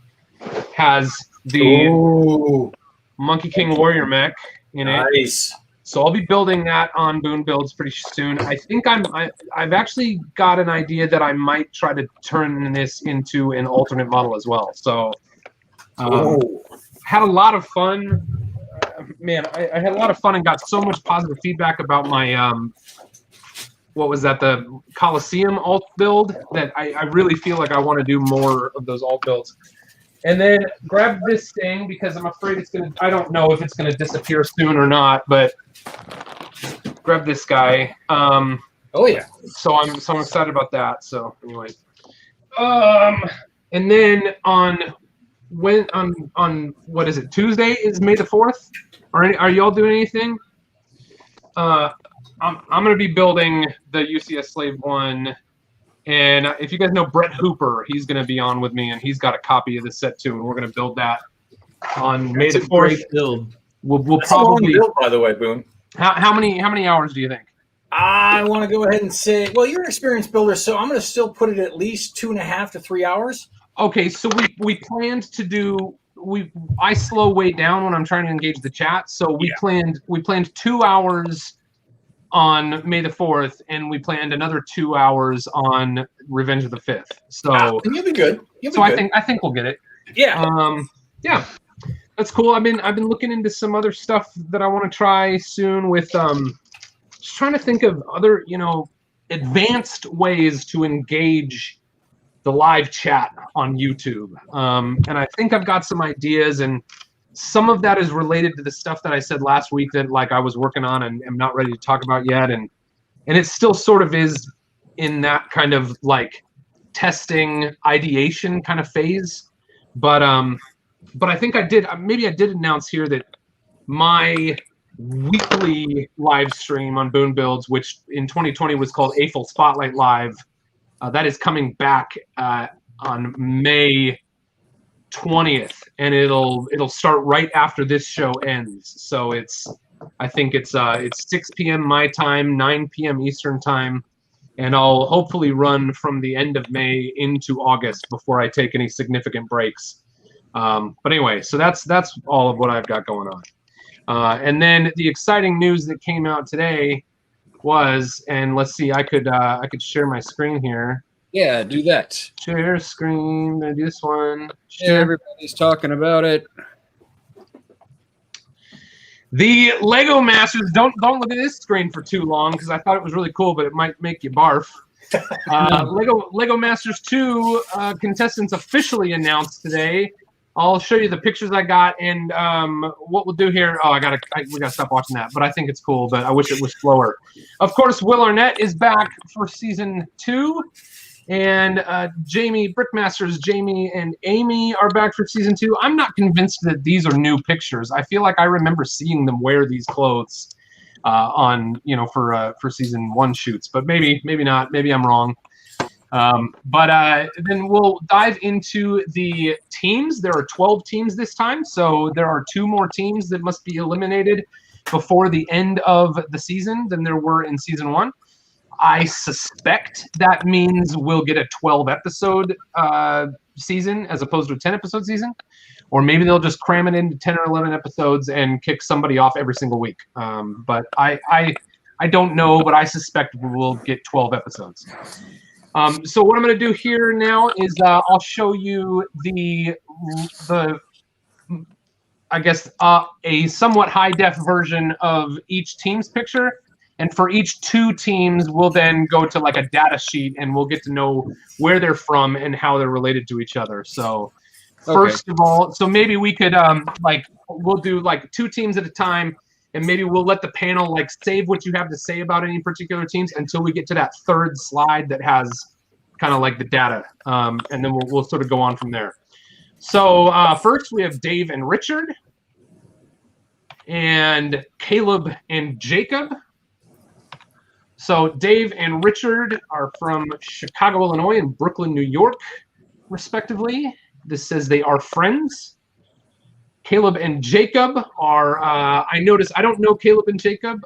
has the Monkey King Warrior mech in it. Nice. So I'll be building that on Boone Builds pretty soon. I think I've actually got an idea that I might try to turn this into an alternate model as well. So had a lot of fun. Man, I had a lot of fun and got so much positive feedback about my what was that, the Coliseum alt build that I really feel like I want to do more of those alt builds. And then grab this thing because I'm afraid it's going to, I don't know if it's going to disappear soon or not, but grab this guy. Oh yeah. So I'm excited about that. So anyway, and then on what is it? Tuesday is May the 4th. Are y'all doing anything? I'm going to be building the UCS Slave 1. And if you guys know Brett Hooper, he's going to be on with me, and he's got a copy of the set too, and we're going to build that on May the 4th. Great build. We'll That's a long probably build, by the way, Boone. how many hours do you think? I want to go ahead and say, well, you're an experienced builder, so I'm going to still put it at least 2.5 to 3 hours. Okay, so we planned to do I slow way down when I'm trying to engage the chat, so we planned 2 hours on May the 4th, and we planned another 2 hours on Revenge of the 5th. So you'll be good. I think we'll get it. Yeah. Yeah. That's cool. I've been looking into some other stuff that I want to try soon with just trying to think of other, advanced ways to engage the live chat on YouTube. And I think I've got some ideas, and some of that is related to the stuff that I said last week that I was working on and am not ready to talk about yet. And it still sort of is in that kind of testing ideation kind of phase. But I think I did announce here that my weekly live stream on Boone Builds, which in 2020 was called AFL Spotlight Live, that is coming back on May 20th, and it'll start right after this show ends. So I think it's 6 p.m. my time, 9 p.m. Eastern time, and I'll hopefully run from the end of May into August before I take any significant breaks. But anyway, so that's all of what I've got going on. And then the exciting news that came out today was, and let's see, I could share my screen here. Yeah, do that. Share screen. I'm gonna do this one. Yeah, everybody's talking about it. The Lego Masters. Don't look at this screen for too long because I thought it was really cool, but it might make you barf. Lego Masters 2 contestants officially announced today. I'll show you the pictures I got, and what we'll do here. Oh, we gotta stop watching that, but I think it's cool. But I wish it was slower. Of course, Will Arnett is back for season 2, and Brickmasters Jamie and Amy are back for season 2. I'm not convinced that these are new pictures. I feel like I remember seeing them wear these clothes for season 1 shoots, but maybe not. Maybe I'm wrong. But then we'll dive into the teams. There are 12 teams this time, so there are 2 more teams that must be eliminated before the end of the season than there were in season 1. I suspect that means we'll get a 12-episode season as opposed to a 10-episode season, or maybe they'll just cram it into 10 or 11 episodes and kick somebody off every single week. But I don't know, but I suspect we'll get 12 episodes. So what I'm going to do here now is I'll show you a somewhat high-def version of each team's picture. And for each 2 teams, we'll then go to a data sheet, and we'll get to know where they're from and how they're related to each other. So first of all, so maybe we could we'll do 2 teams at a time. And maybe we'll let the panel save what you have to say about any particular teams until we get to that 3rd slide that has kind of the data. And then we'll sort of go on from there. So first we have Dave and Richard, and Caleb and Jacob. So Dave and Richard are from Chicago, Illinois, and Brooklyn, New York, respectively. This says they are friends. Caleb and Jacob are, I noticed, I don't know Caleb and Jacob.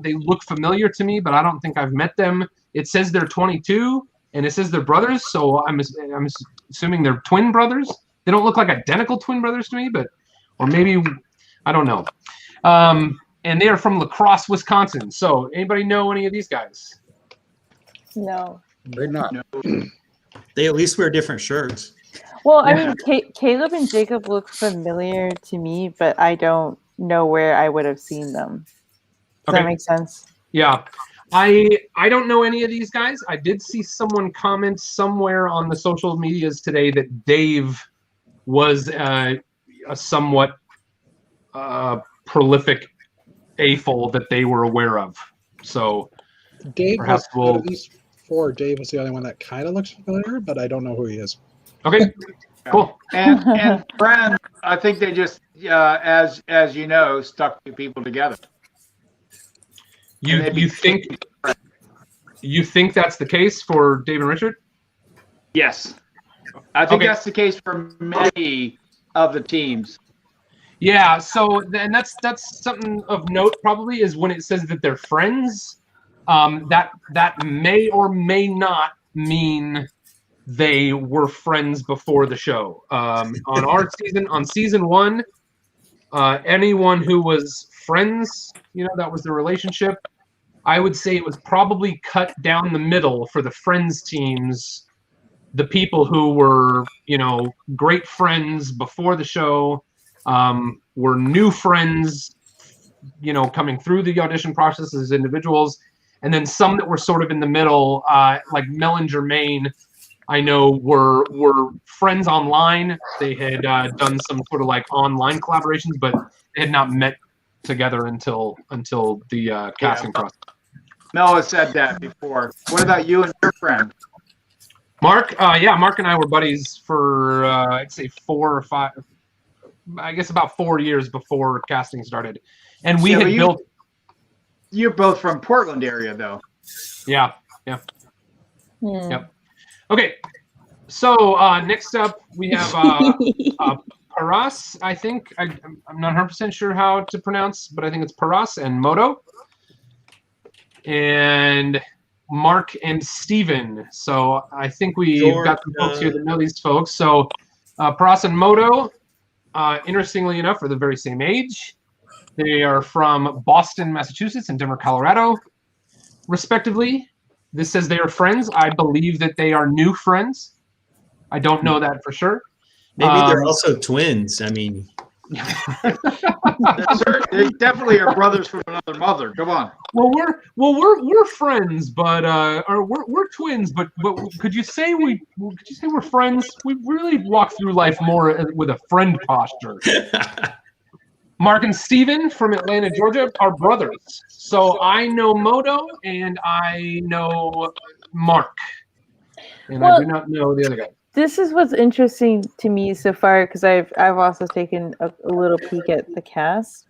They look familiar to me, but I don't think I've met them. It says they're 22, and it says they're brothers, so I'm assuming they're twin brothers. They don't look like identical twin brothers to me, or maybe, I don't know. And they are from La Crosse, Wisconsin. So anybody know any of these guys? No. They're not. No. They at least wear different shirts. Well, I mean, Caleb and Jacob look familiar to me, but I don't know where I would have seen them. Does that make sense? Yeah. I don't know any of these guys. I did see someone comment somewhere on the social medias today that Dave was a somewhat prolific AFOL that they were aware of. So Dave perhaps was out we'll. of these four. Dave was the only one that kind of looks familiar, but I don't know who he is. Okay, cool. And friends, I think they just, as you know, stuck two people together. You think that's the case for Dave and Richard? Yes, I think Okay. that's the case for many of the teams. Yeah. So then that's something of note. Probably is when it says that they're friends. That may or may not mean they were friends before the show. On season 1, anyone who was friends, that was the relationship. I would say it was probably cut down the middle for the friends teams. The people who were, great friends before the show, were new friends, coming through the audition process as individuals. And then some that were sort of in the middle, like Mel and Jermaine, I know were friends online. They had done some sort of like online collaborations, but they had not met together until the casting process. Mel has said that before. What about you and your friend? Mark? Mark and I were buddies for I'd say 4 or 5. I guess about 4 years before casting started, and we had built. You're both from Portland area, though. Yeah. Yep. Okay, so next up we have Paras. I think I'm not 100% sure how to pronounce, but I think it's Paras and Moto, and Mark and Steven. So I think we've got some folks here that know these folks. So Paras and Moto, interestingly enough, are the very same age. They are from Boston, Massachusetts, and Denver, Colorado, respectively. This says they are friends. I believe that they are new friends. I don't know that for sure. Maybe they're also twins. I mean, They definitely are brothers from another mother. Come on. Well, we're friends, but or we're twins. But could you say we're friends? We really walk through life more with a friend posture. Mark and Steven from Atlanta, Georgia, are brothers. So I know Moto and I know Mark, and I do not know the other guy. This is what's interesting to me so far, because I've also taken a little peek at the cast.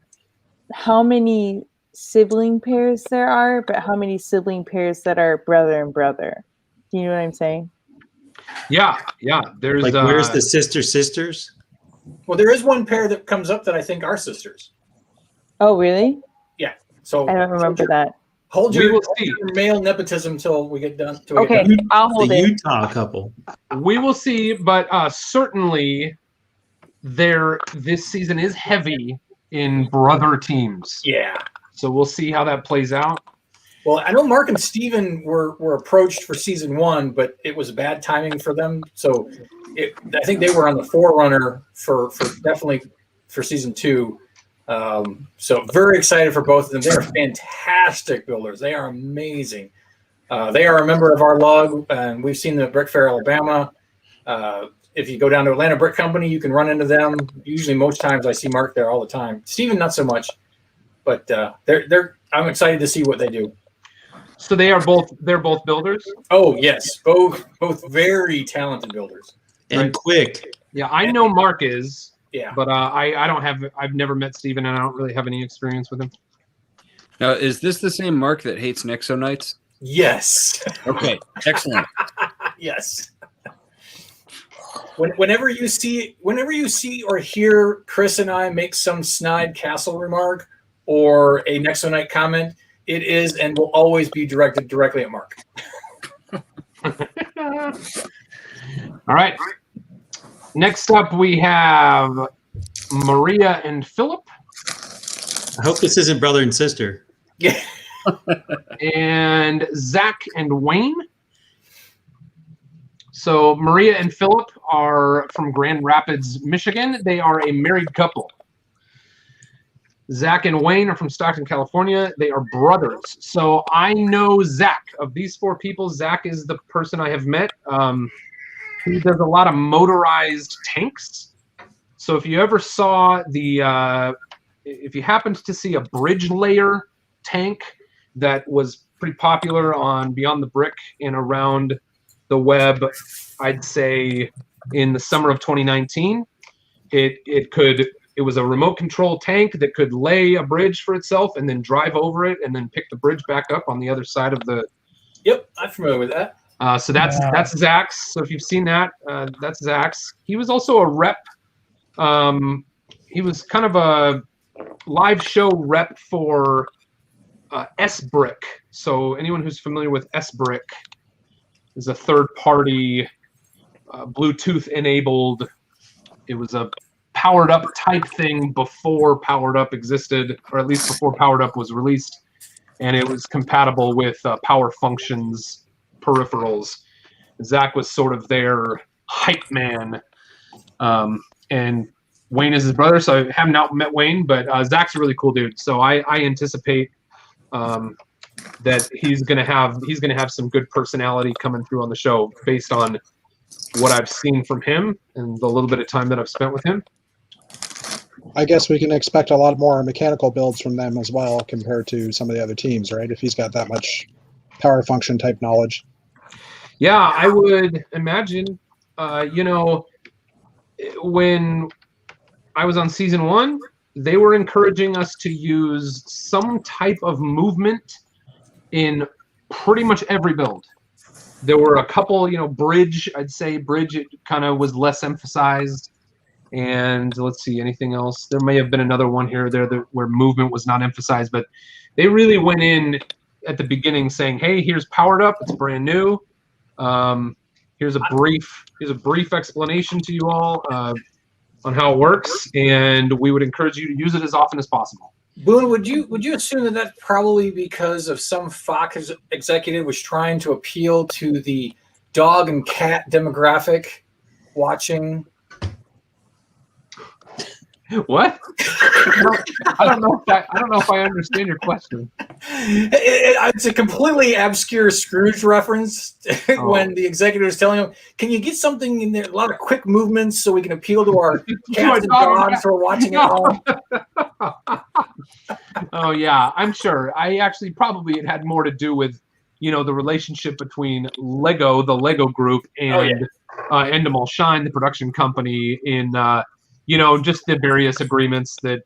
How many sibling pairs there are, but how many sibling pairs that are brother and brother? Do you know what I'm saying? Yeah. There's like, where's the sisters? Well, there is one pair that comes up that I think are sisters. Oh, really? Yeah. So I don't remember that. Hold We your will see. male nepotism till we get done. Okay, I'll hold The it. Utah couple. We will see, but certainly this season is heavy in brother teams. Yeah. So we'll see how that plays out. Well, I know Mark and Steven were approached for season 1, but it was bad timing for them. So I think they were on the forerunner for definitely for season 2. So very excited for both of them. They are fantastic builders. They are amazing. They are a member of our lug, and we've seen them at Brick Fair, Alabama. If you go down to Atlanta Brick Company, you can run into them. Usually, most times I see Mark there all the time. Steven, not so much, but I'm excited to see what they do. So they're both builders. Oh yes, both very talented builders. And quick. Yeah, I know Mark is. Yeah. But I've never met Steven, and I don't really have any experience with him. Now, is this the same Mark that hates Nexonites? Yes. Okay, excellent. Yes. Whenever you see or hear Chris and I make some snide castle remark or a Nexonite comment, it is and will always be directed directly at Mark. All right. Next up, we have Maria and Philip. I hope this isn't brother and sister. Yeah. And Zach and Wayne. So Maria and Philip are from Grand Rapids, Michigan. They are a married couple. Zach and Wayne are from Stockton, California. They are brothers. So I know Zach. Of these 4 people, Zach is the person I have met. He does a lot of motorized tanks. So if you ever saw if you happened to see a bridge layer tank that was pretty popular on Beyond the Brick and around the web, I'd say in the summer of 2019, it was a remote control tank that could lay a bridge for itself and then drive over it and then pick the bridge back up on the other side of the. Yep, I'm familiar with that. So that's Zach's. So if you've seen that, that's Zach's. He was also a rep. He was kind of a live show rep for S-Brick. So anyone who's familiar with S-Brick is a third-party Bluetooth-enabled. It was a powered up type thing before Powered Up existed, or at least before Powered Up was released, and it was compatible with Power Functions peripherals. Zach was sort of their hype man, and Wayne is his brother, so I haven't out met Wayne, but Zach's a really cool dude. So I anticipate that he's gonna have some good personality coming through on the show based on what I've seen from him and the little bit of time that I've spent with him. I guess we can expect a lot more mechanical builds from them as well compared to some of the other teams, right? If he's got that much power function type knowledge. Yeah, I would imagine, when I was on season 1, they were encouraging us to use some type of movement in pretty much every build. There were a couple, bridge, I'd say bridge, it kind of was less emphasized. And let's see, anything else? There may have been another one here or there where movement was not emphasized, but they really went in at the beginning saying, hey, here's Powered Up, it's brand new. Here's a brief explanation to you all on how it works, and we would encourage you to use it as often as possible. Boone, would you assume that that's probably because of some Fox executive was trying to appeal to the dog and cat demographic watching? What? I don't know if I understand your question. It's a completely obscure Scrooge reference when the executive is telling him, "Can you get something in there? A lot of quick movements so we can appeal to our cats and dogs who are watching at home." Oh yeah, I'm sure. I actually probably it had more to do with the relationship between Lego, the Lego Group, and Endemol Shine, the production company, in just the various agreements that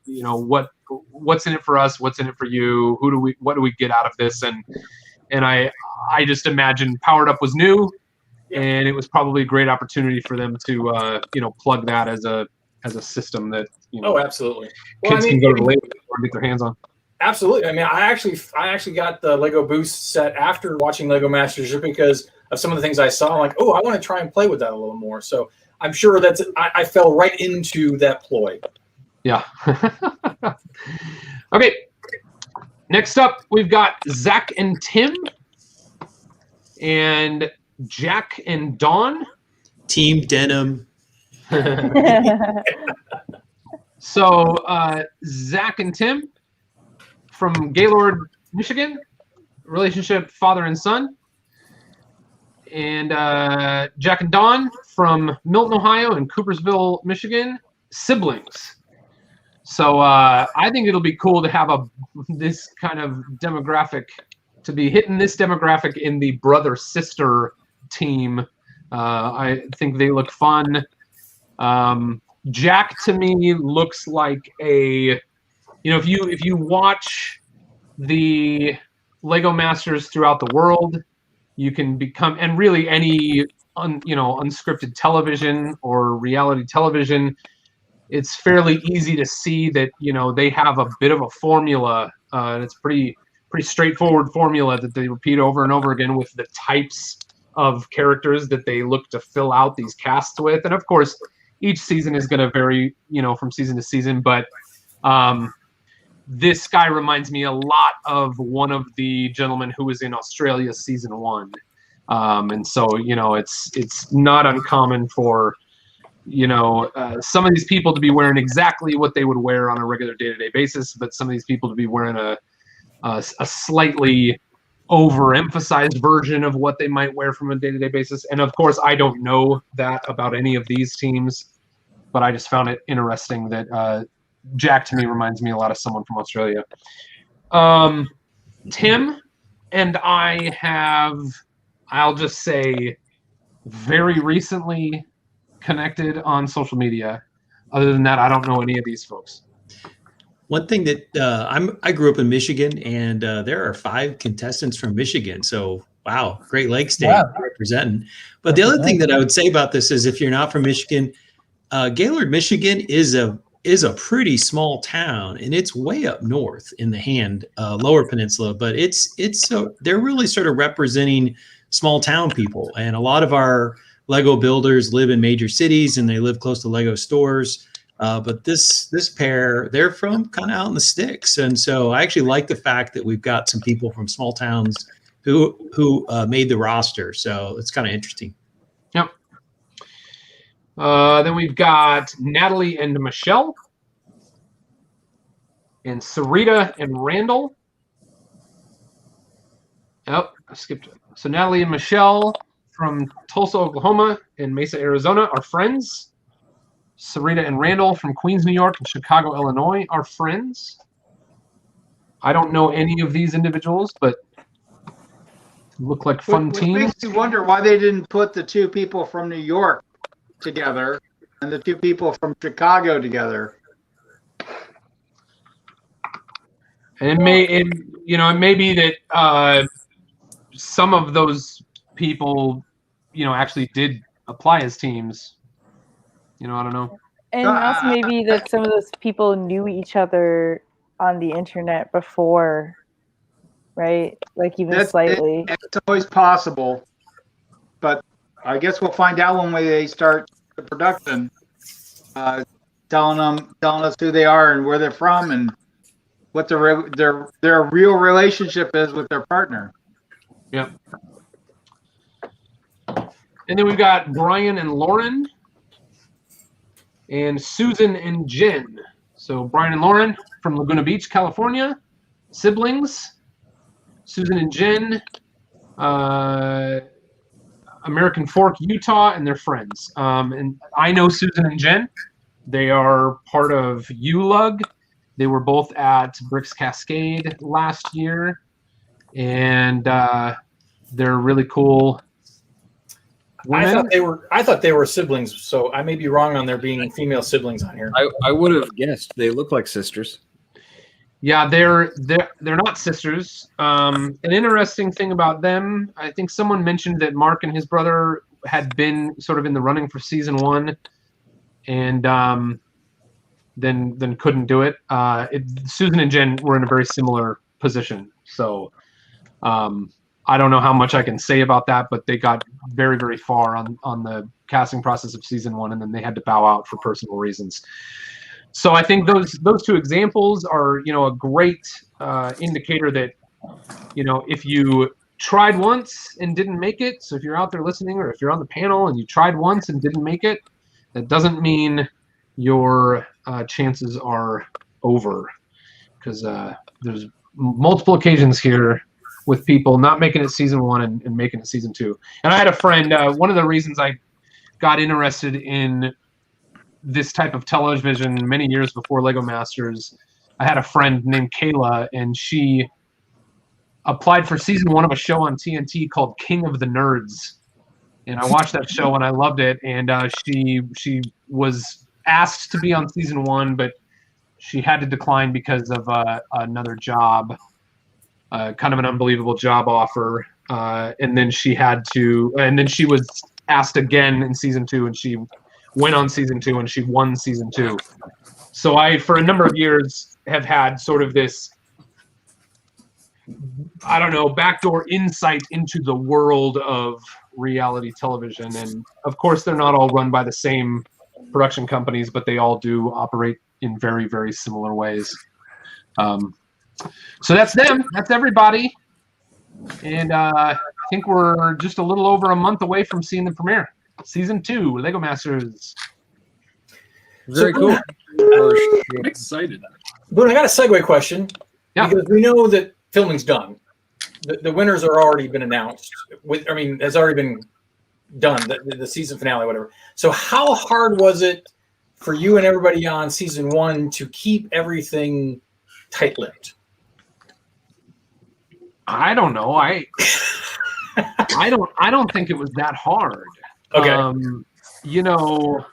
what's in it for us, what's in it for you, what do we get out of this, and I just imagine Powered Up was new, and it was probably a great opportunity for them to plug that as a system that absolutely. Kids can go to the Lego and get their hands on. Absolutely. I mean, I actually got the Lego Boost set after watching Lego Masters just because of some of the things I saw. I'm like, oh, I want to try and play with that a little more. So I'm sure I fell right into that ploy. Yeah. Okay. Next up, we've got Zach and Tim and Jack and Dawn. Team Denim. So Zach and Tim from Gaylord, Michigan, relationship father and son. And Jack and Dawn from Milton, Ohio, and Coopersville, Michigan, siblings. So I think it'll be cool to have this kind of demographic, to be hitting this demographic in the brother-sister team. I think they look fun. Jack to me looks like if you watch the Lego Masters throughout the world, you can become, and really any unscripted television or reality television, it's fairly easy to see that they have a bit of a formula, and it's pretty straightforward formula that they repeat over and over again with the types of characters that they look to fill out these casts with. And of course, each season is going to vary, from season to season. But this guy reminds me a lot of one of the gentlemen who was in Australia season 1. And so, it's not uncommon for, some of these people to be wearing exactly what they would wear on a regular day-to-day basis, but some of these people to be wearing a slightly overemphasized version of what they might wear from a day-to-day basis. And of course, I don't know that about any of these teams, but I just found it interesting that Jack to me reminds me a lot of someone from Australia. Tim and I have, I'll just say, very recently connected on social media. Other than that, I don't know any of these folks. One thing that I grew up in Michigan, and there are 5 contestants from Michigan. So, wow, Great Lakes State representing. But the other thing that I would say about this is, if you're not from Michigan, Gaylord, Michigan is a pretty small town, and it's way up north in the Lower Peninsula. But they're really sort of representing small town people, and a lot of our Lego builders live in major cities, and they live close to Lego stores. But this pair, they're from kind of out in the sticks. And so I actually like the fact that we've got some people from small towns who made the roster. So it's kind of interesting. Yep. Then we've got Natalie and Michelle, and Sarita and Randall. Oh, I skipped it. So Natalie and Michelle from Tulsa, Oklahoma, and Mesa, Arizona are friends. Sarita and Randall from Queens, New York, and Chicago, Illinois are friends. I don't know any of these individuals, but look like fun teams. It makes you wonder why they didn't put the 2 people from New York together and the 2 people from Chicago together. And it may be that some of those people, actually did apply as teams. I don't know. And also maybe that some of those people knew each other on the internet before, right? Like even slightly. It's always possible, but I guess we'll find out when they start the production, telling us who they are and where they're from and what their real relationship is with their partner. Yep. And then we've got Brian and Lauren, and Susan and Jen. So Brian and Lauren from Laguna Beach, California, siblings. Susan and Jen, American Fork, Utah, and they're friends. And I know Susan and Jen. They are part of ULUG. They were both at Bricks Cascade last year, and they're really cool women. I thought they were siblings, so I may be wrong on there being female siblings on here. I would have guessed they look like sisters. Yeah, they're not sisters. An interesting thing about them, I think someone mentioned that Mark and his brother had been sort of in the running for season 1, and then couldn't do it. Susan and Jen were in a very similar position, so I don't know how much I can say about that, but they got very, very far on the casting process of season 1, and then they had to bow out for personal reasons. So I think those 2 examples are, a great indicator that, if you tried once and didn't make it, so if you're out there listening, or if you're on the panel and you tried once and didn't make it, that doesn't mean your chances are over, because there's multiple occasions here with people not making it season 1 and making it season 2. And I had a friend, one of the reasons I got interested in this type of television many years before Lego Masters, I had a friend named Kayla, and she applied for season 1 of a show on TNT called King of the Nerds. And I watched that show and I loved it. And she was asked to be on season 1, but she had to decline because of another job. Kind of an unbelievable job offer, and then she was asked again in season 2, and she went on season 2, and she won season 2. So I, for a number of years, have had sort of this, I don't know, backdoor insight into the world of reality television. And of course, they're not all run by the same production companies, but they all do operate in very, very similar ways. So that's them. That's everybody. And I think we're just a little over a month away from seeing the premiere. Season 2, Lego Masters. Very So, cool. I'm excited. Boone, I got a segue question. Yeah. Because we know that filming's done. The winners are already been announced. Has already been done, the season finale, whatever. So how hard was it for you and everybody on season 1 to keep everything tight-lipped? I don't know. I don't think it was that hard. Okay. You know,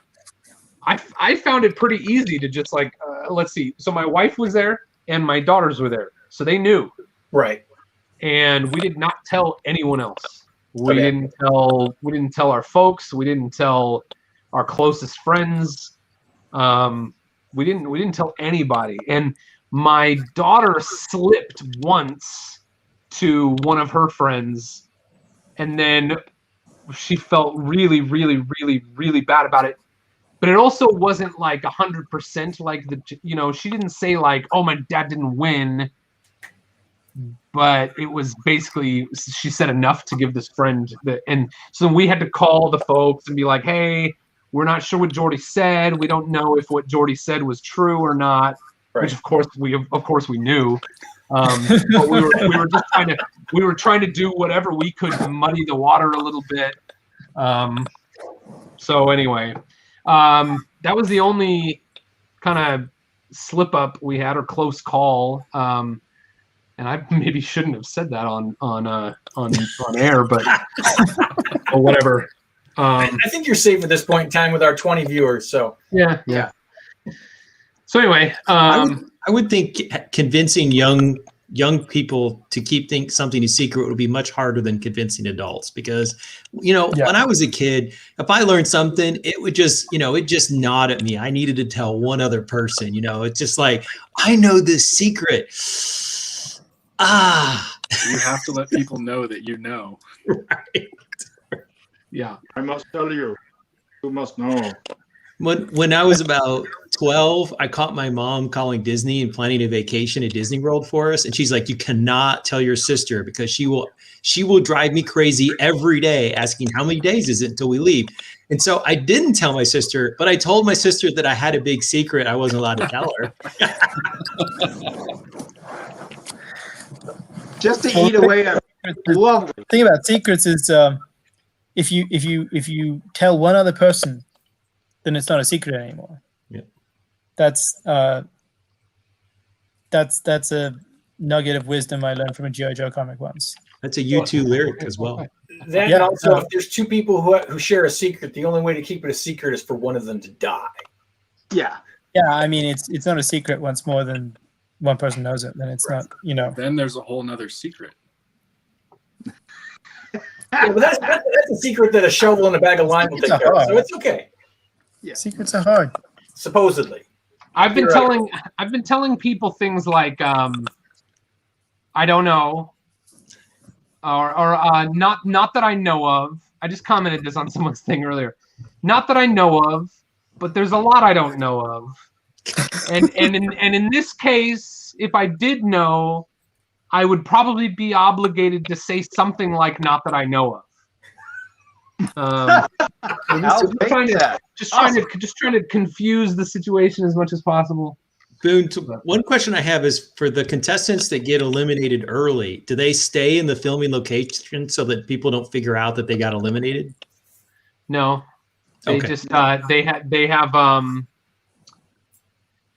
I found it pretty easy to just like let's see. So my wife was there and my daughters were there, so they knew. Right. And we did not tell anyone else. We Okay. didn't tell our folks. We didn't tell our closest friends. We didn't tell anybody. And my daughter slipped once to one of her friends, and then she felt really, really, really, really bad about it. But it also wasn't like 100% like she didn't say like, oh, my dad didn't win. But it was basically, she said enough to give this friend and so we had to call the folks and be like, hey, we're not sure what Jordy said. We don't know if what Jordy said was true or not, Right. which of course we knew. But we were trying to do whatever we could to muddy the water a little bit. So anyway, that was the only kind of slip up we had, or close call. And I maybe shouldn't have said that on air, but or whatever. I think you're safe at this point in time with our 20 viewers. So yeah. So anyway, I would think convincing young people to keep something a secret would be much harder than convincing adults, because when I was a kid, if I learned something, it would just it just gnawed at me. I needed to tell one other person. It's just like, I know this secret. You have to let people know that you know. Right. Yeah. I must tell you. You must know. When I was about 12, I caught my mom calling Disney and planning a vacation at Disney World for us. And she's like, you cannot tell your sister, because she will drive me crazy every day asking how many days is it until we leave. And so I didn't tell my sister, but I told my sister that I had a big secret I wasn't allowed to tell her. Just to eat away at lovely. The thing about secrets is if you tell one other person, then it's not a secret anymore. Yeah. That's a nugget of wisdom I learned from a G.I. Joe comic once. That's a U2 lyric as well. that, and also, if there's two people who share a secret, the only way to keep it a secret is for one of them to die. Yeah. Yeah, I mean, it's not a secret once more than one person knows it. Then it's not, Then there's a whole nother secret. Yeah, but that's a secret that a shovel and a bag of lime will take care of. So it's okay. Yeah. Secrets are hard. Supposedly. I've been telling people things like I don't know, or not that I know of. I just commented this on someone's thing earlier. Not that I know of, but there's a lot I don't know of. And in this case, if I did know, I would probably be obligated to say something like "not that I know of." Just trying to confuse the situation as much as possible. Boone, one question I have is, for the contestants that get eliminated early, do they stay in the filming location so that people don't figure out that they got eliminated? No, they Okay. just they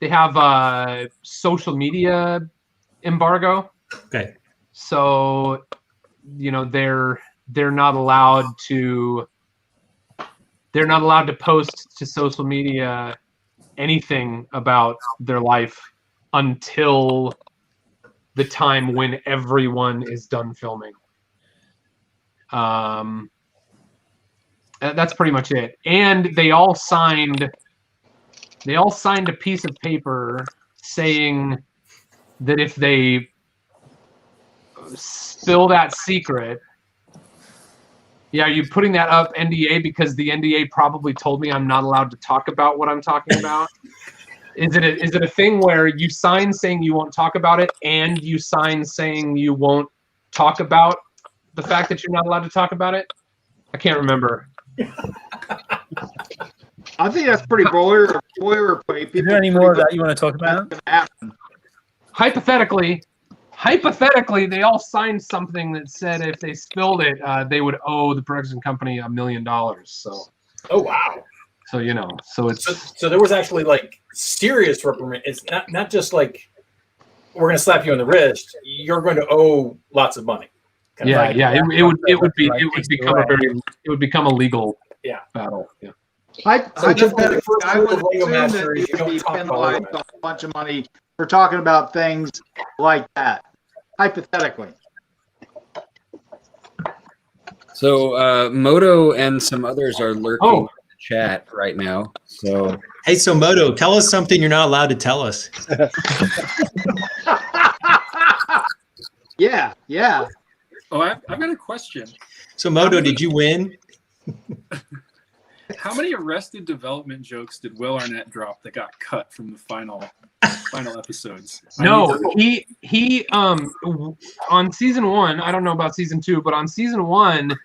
have social media embargo. Okay. So, they're not allowed to post to social media anything about their life until the time when everyone is done filming. That's pretty much it. And they all signed a piece of paper saying that if they spill that secret, yeah, are you putting that up NDA because the NDA probably told me I'm not allowed to talk about what I'm talking about? Is it a thing where you sign saying you won't talk about it and you sign saying you won't talk about the fact that you're not allowed to talk about it? I can't remember. I think that's pretty boilerplate. Is there any more that you want to talk about? Hypothetically, they all signed something that said if they spilled it, they would owe the production company $1 million. So. Oh wow. So so it's so there was actually like serious reprimand. It's not just like we're going to slap you on the wrist. You're going to owe lots of money. It would become a legal battle. Yeah. Hypothetically, I would assume that you would be penalized a bunch of money for talking about things like that. Hypothetically. So Moto and some others are lurking in the chat right now. So hey, so Moto, tell us something you're not allowed to tell us. Yeah. Oh, I've got a question. So Moto, did you win? How many Arrested Development jokes did Will Arnett drop that got cut from the final episodes? No, he on season 1, I don't know about season 2, but on season 1,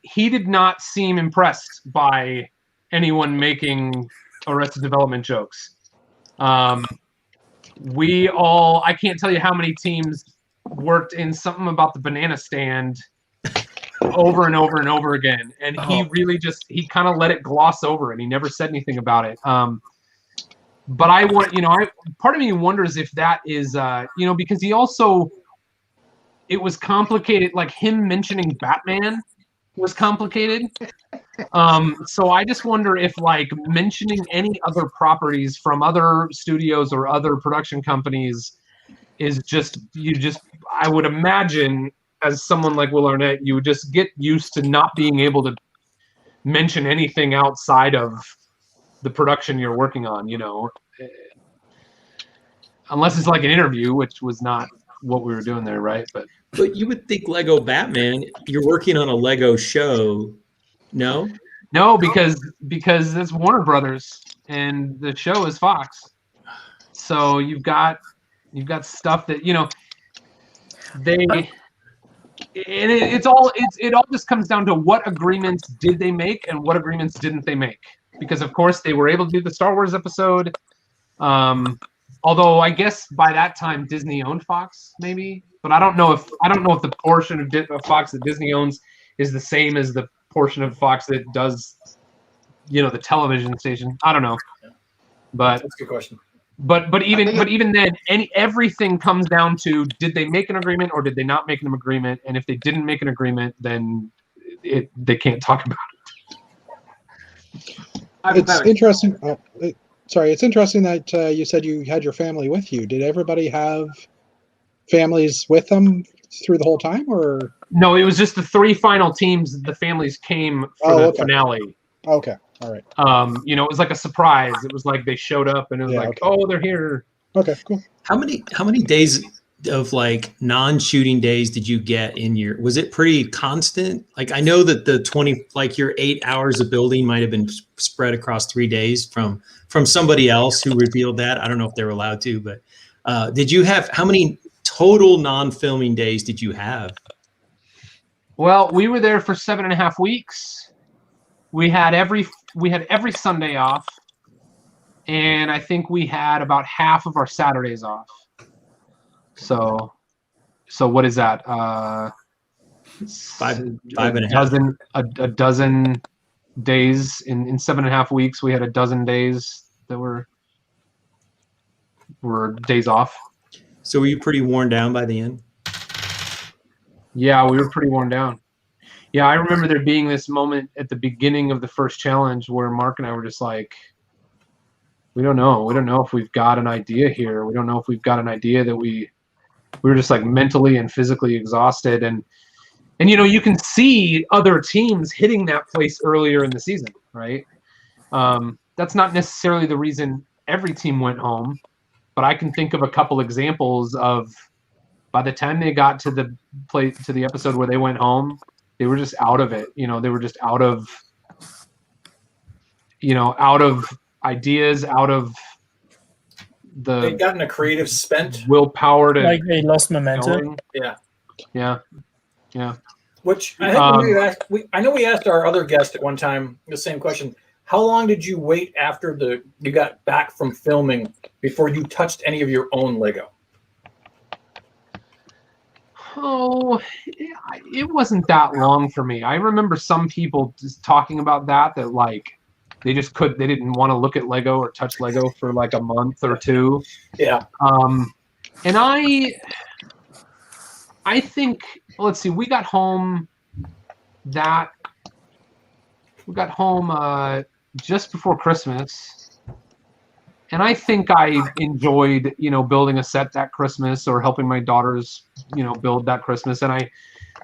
he did not seem impressed by anyone making Arrested Development jokes. I can't tell you how many teams worked in something about the banana stand over and over and over again, and he really he kind of let it gloss over and he never said anything about it. But part of me wonders if that is because it was complicated, like him mentioning Batman was complicated. So I just wonder if like mentioning any other properties from other studios or other production companies is I would imagine as someone like Will Arnett, you would just get used to not being able to mention anything outside of the production you're working on, unless it's like an interview, which was not what we were doing there, right? But you would think Lego Batman, you're working on a Lego show. No, because it's Warner Brothers and the show is Fox. So you've got stuff that it all just comes down to what agreements did they make and what agreements didn't they make, because of course they were able to do the Star Wars episode, although I guess by that time Disney owned Fox maybe, but I don't know if the portion of Fox that Disney owns is the same as the portion of Fox that does the television station. I don't know, but that's a good question. But even then, everything comes down to, did they make an agreement or did they not make an agreement? And if they didn't make an agreement, then they can't talk about it. It's interesting. It's interesting that you said you had your family with you. Did everybody have families with them through the whole time, or no? It was just the 3 final teams. The families came for the finale. Okay. All right. It was like a surprise. It was like they showed up and it was oh, they're here. Okay, cool. How many days of like non-shooting days did you get in your? Was it pretty constant? Like I know that the 20, like your 8 hours of building might have been spread across 3 days from somebody else who revealed that. I don't know if they were allowed to, but did you have how many total non-filming days did you have? Well, we were there for 7.5 weeks. We had every Sunday off, and I think we had about half of our Saturdays off. So what is that? 5.5. A dozen days in 7.5 weeks. We had a dozen days that were days off. So were you pretty worn down by the end? Yeah, we were pretty worn down. Yeah, I remember there being this moment at the beginning of the first challenge where Mark and I were just like, we don't know. We don't know if we've got an idea here. We don't know if we've got an idea that we were just like mentally and physically exhausted. And you can see other teams hitting that place earlier in the season, right? That's not necessarily the reason every team went home, but I can think of a couple examples of by the time they got to the episode where they went home, they were just out of it. They were just out of ideas, out of they'd gotten a creative spent willpower to like they lost momentum. Yeah. Which I think I know we asked our other guest at one time the same question. how long did you wait after you got back from filming before you touched any of your own Lego? Oh, it wasn't that long for me. I remember some people just talking about that like they didn't want to look at Lego or touch Lego for like a month or two. Yeah. And I think, let's see, we got home just before Christmas. And I think I enjoyed, building a set that Christmas or helping my daughters, build that Christmas. And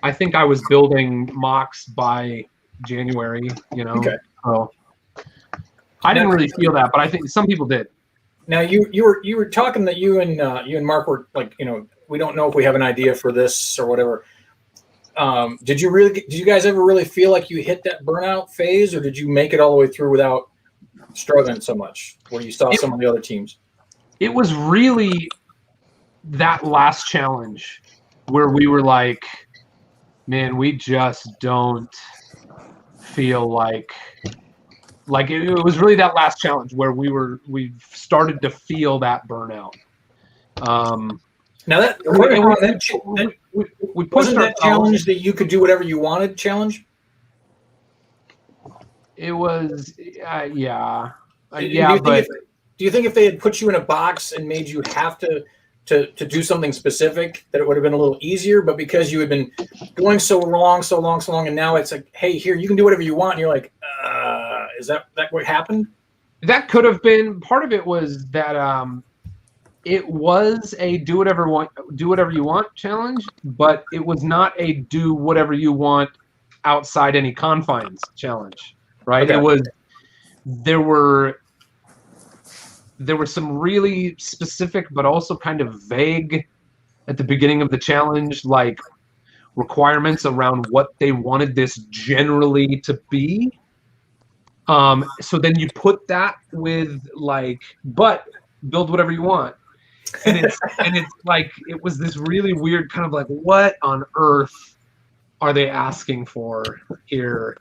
I think I was building mocks by January, Okay. So I didn't really feel that, but I think some people did. Now you were talking that you and Mark were like, we don't know if we have an idea for this or whatever. Did you guys ever really feel like you hit that burnout phase, or did you make it all the way through without struggling so much where you saw some of the other teams? It was really that last challenge where we were like, man, we just don't feel like it was really that last challenge where we started to feel that burnout. Now we pushed that challenge that you could do whatever you wanted challenge. It was, yeah. Do you think if they had put you in a box and made you have to do something specific, that it would have been a little easier? But because you had been going so long, and now it's like, hey, here, you can do whatever you want. And you're like, is that what happened? That could have been part of it. Was that it was a do whatever you want challenge, but it was not a do whatever you want outside any confines challenge. Right. Okay. It was, there were some really specific, but also kind of vague at the beginning of the challenge, like requirements around what they wanted this generally to be. So then you put that with like, but build whatever you want. And it's like, it was this really weird kind of like, what on earth are they asking for here?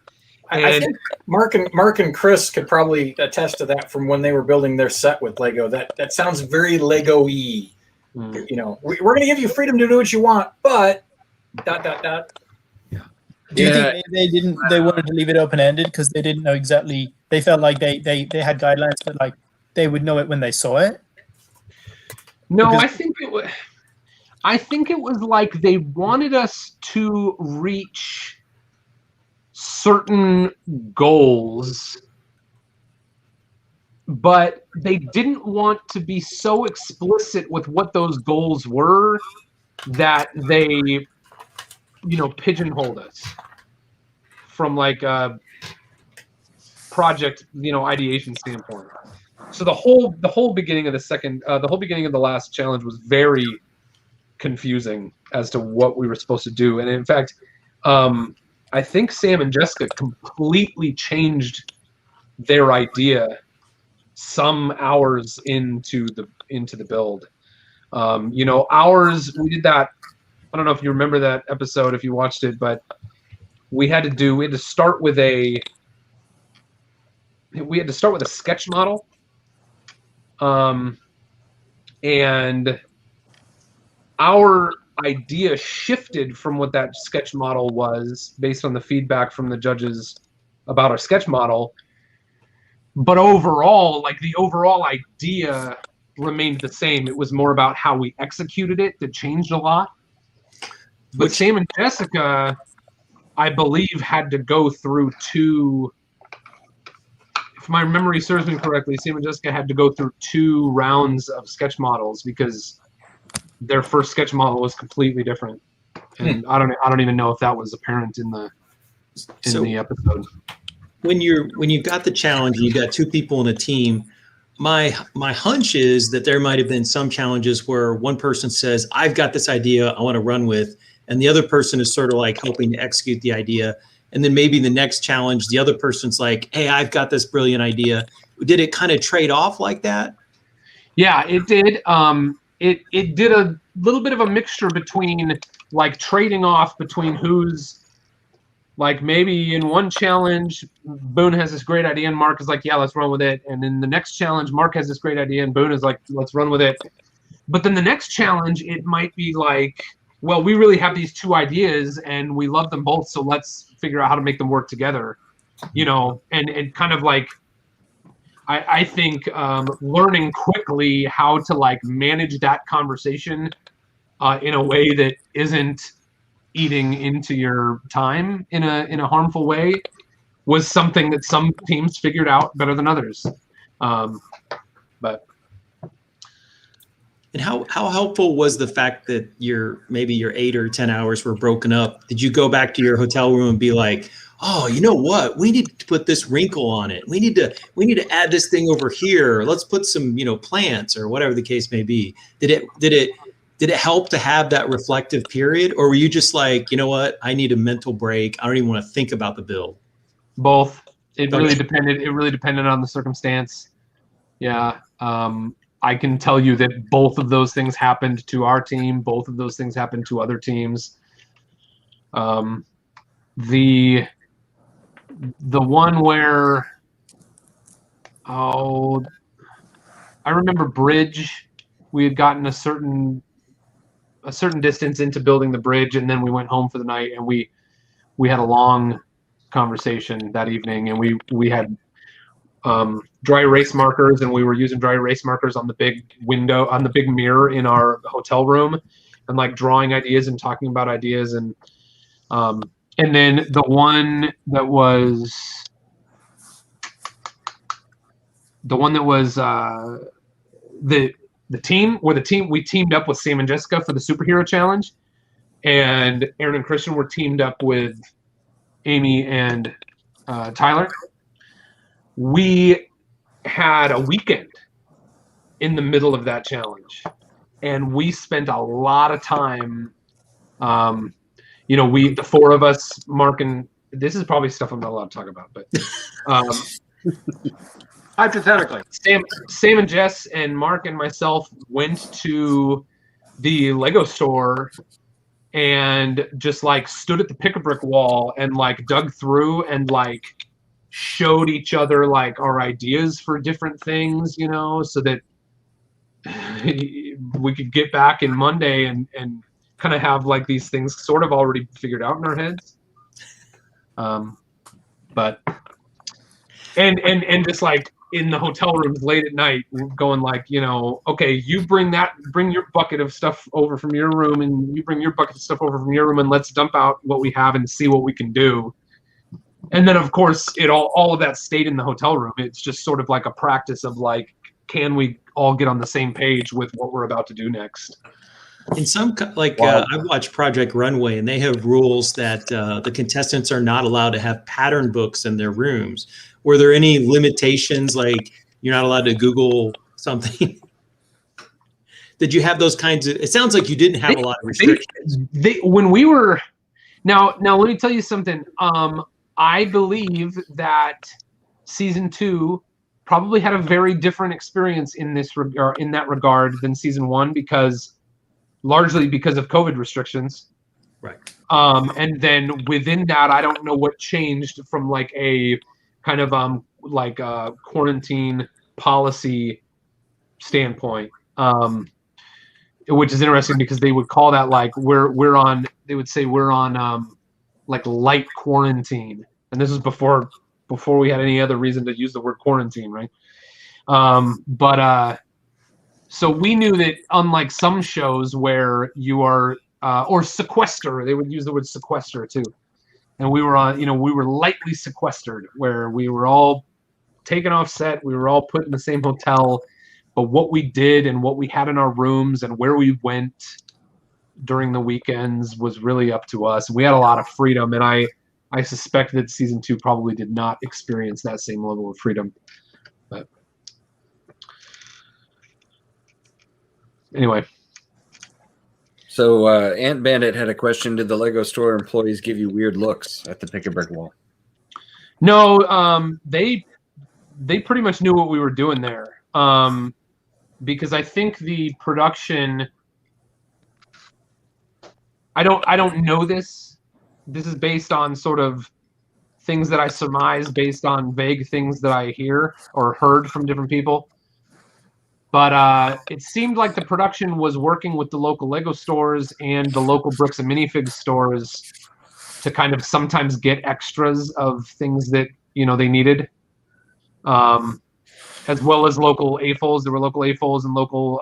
I think Mark and Chris could probably attest to that from when they were building their set with Lego. That sounds very Lego-y. We're going to give you freedom to do what you want, but ... Do you think they wanted to leave it open-ended because they didn't know exactly? They felt like they had guidelines, but like they would know it when they saw it. No, I think it was like they wanted us to reach certain goals, but they didn't want to be so explicit with what those goals were that they, pigeonholed us from like a project, ideation standpoint. So the whole beginning of the last challenge was very confusing as to what we were supposed to do. And in fact, I think Sam and Jessica completely changed their idea some hours into the build. We did that. I don't know if you remember that episode, if you watched it, but we had to start with a sketch model. And our idea shifted from what that sketch model was based on the feedback from the judges about our sketch model. But overall, like the overall idea remained the same. It was more about how we executed it that changed a lot. But Sam and Jessica, I believe, had to go through two, if my memory serves me correctly, Sam and Jessica had to go through 2 rounds of sketch models because their first sketch model was completely different. And I don't even know if that was apparent in the episode. When you've got the challenge and you've got 2 people in a team, my hunch is that there might have been some challenges where one person says, I've got this idea I want to run with, and the other person is sort of like helping to execute the idea. And then maybe the next challenge, the other person's like, hey, I've got this brilliant idea. Did it kind of trade off like that? Yeah, it did. It did a little bit of a mixture between like trading off between who's Like maybe in one challenge, Boone has this great idea and Mark is like, yeah, let's run with it. And in the next challenge, Mark has this great idea and Boone is like, let's run with it. But then the next challenge, it might be like, well, we really have these two ideas and we love them both, so let's figure out how to make them work together, you know, and kind of like, I think learning quickly how to like manage that conversation in a way that isn't eating into your time in a harmful way was something that some teams figured out better than others. But And how helpful was the fact that maybe your 8 or 10 hours were broken up? Did you go back to your hotel room and be like, oh, you know what? We need to put this wrinkle on it. We need to add this thing over here. Let's put some, plants or whatever the case may be. Did it help to have that reflective period, or were you just like, you know what? I need a mental break. I don't even want to think about the build. Both. It really depended. It really depended on the circumstance. Yeah. I can tell you that both of those things happened to our team. Both of those things happened to other teams. The one where, I remember bridge. We had gotten a certain distance into building the bridge, and then we went home for the night, and we had a long conversation that evening, and we had dry erase markers, and we were using dry erase markers on the big window, on the big mirror in our hotel room, and like drawing ideas and talking about ideas. And then the one that was the team we teamed up with Sam and Jessica for the superhero challenge, and Aaron and Christian were teamed up with Amy and Tyler. We had a weekend in the middle of that challenge, and we spent a lot of time. The four of us, Mark, and this is probably stuff I'm not allowed to talk about, but hypothetically, Sam and Jess and Mark and myself went to the Lego store and just like stood at the pick-a-brick wall and like dug through and like showed each other like our ideas for different things, so that we could get back in Monday and kind of have like these things sort of already figured out in our heads. But just like in the hotel rooms late at night, going like, okay, you bring your bucket of stuff over from your room, and you bring your bucket of stuff over from your room, and let's dump out what we have and see what we can do. And then of course all of that stayed in the hotel room. It's just sort of like a practice of like, can we all get on the same page with what we're about to do next? In some, I watched Project Runway, and they have rules that the contestants are not allowed to have pattern books in their rooms. Were there any limitations, like you're not allowed to Google something? Did you have those kinds of? It sounds like you didn't have a lot of restrictions. When we were now, let me tell you something. I believe that season 2 probably had a very different experience in that regard than season 1, largely because of COVID restrictions. Right. And then within that, I don't know what changed from like a kind of quarantine policy standpoint, which is interesting because they would call that like they would say we're on like light quarantine, and this is before we had any other reason to use the word quarantine, right? So we knew that unlike some shows where you are, or sequester, they would use the word sequester too. And we were we were lightly sequestered, where we were all taken off set. We were all put in the same hotel, but what we did and what we had in our rooms and where we went during the weekends was really up to us. We had a lot of freedom, and I suspect that season 2 probably did not experience that same level of freedom. But anyway. So Ant Bandit had a question. Did the Lego store employees give you weird looks at the pick-a-brick wall? No, they pretty much knew what we were doing there. Because I think the production, I don't know this, this is based on sort of things that I surmise based on vague things that I hear or heard from different people. But it seemed like the production was working with the local Lego stores and the local Bricks and Minifigs stores to kind of sometimes get extras of things that, you know, they needed. As well as local AFOLs. There were local AFOLs and local,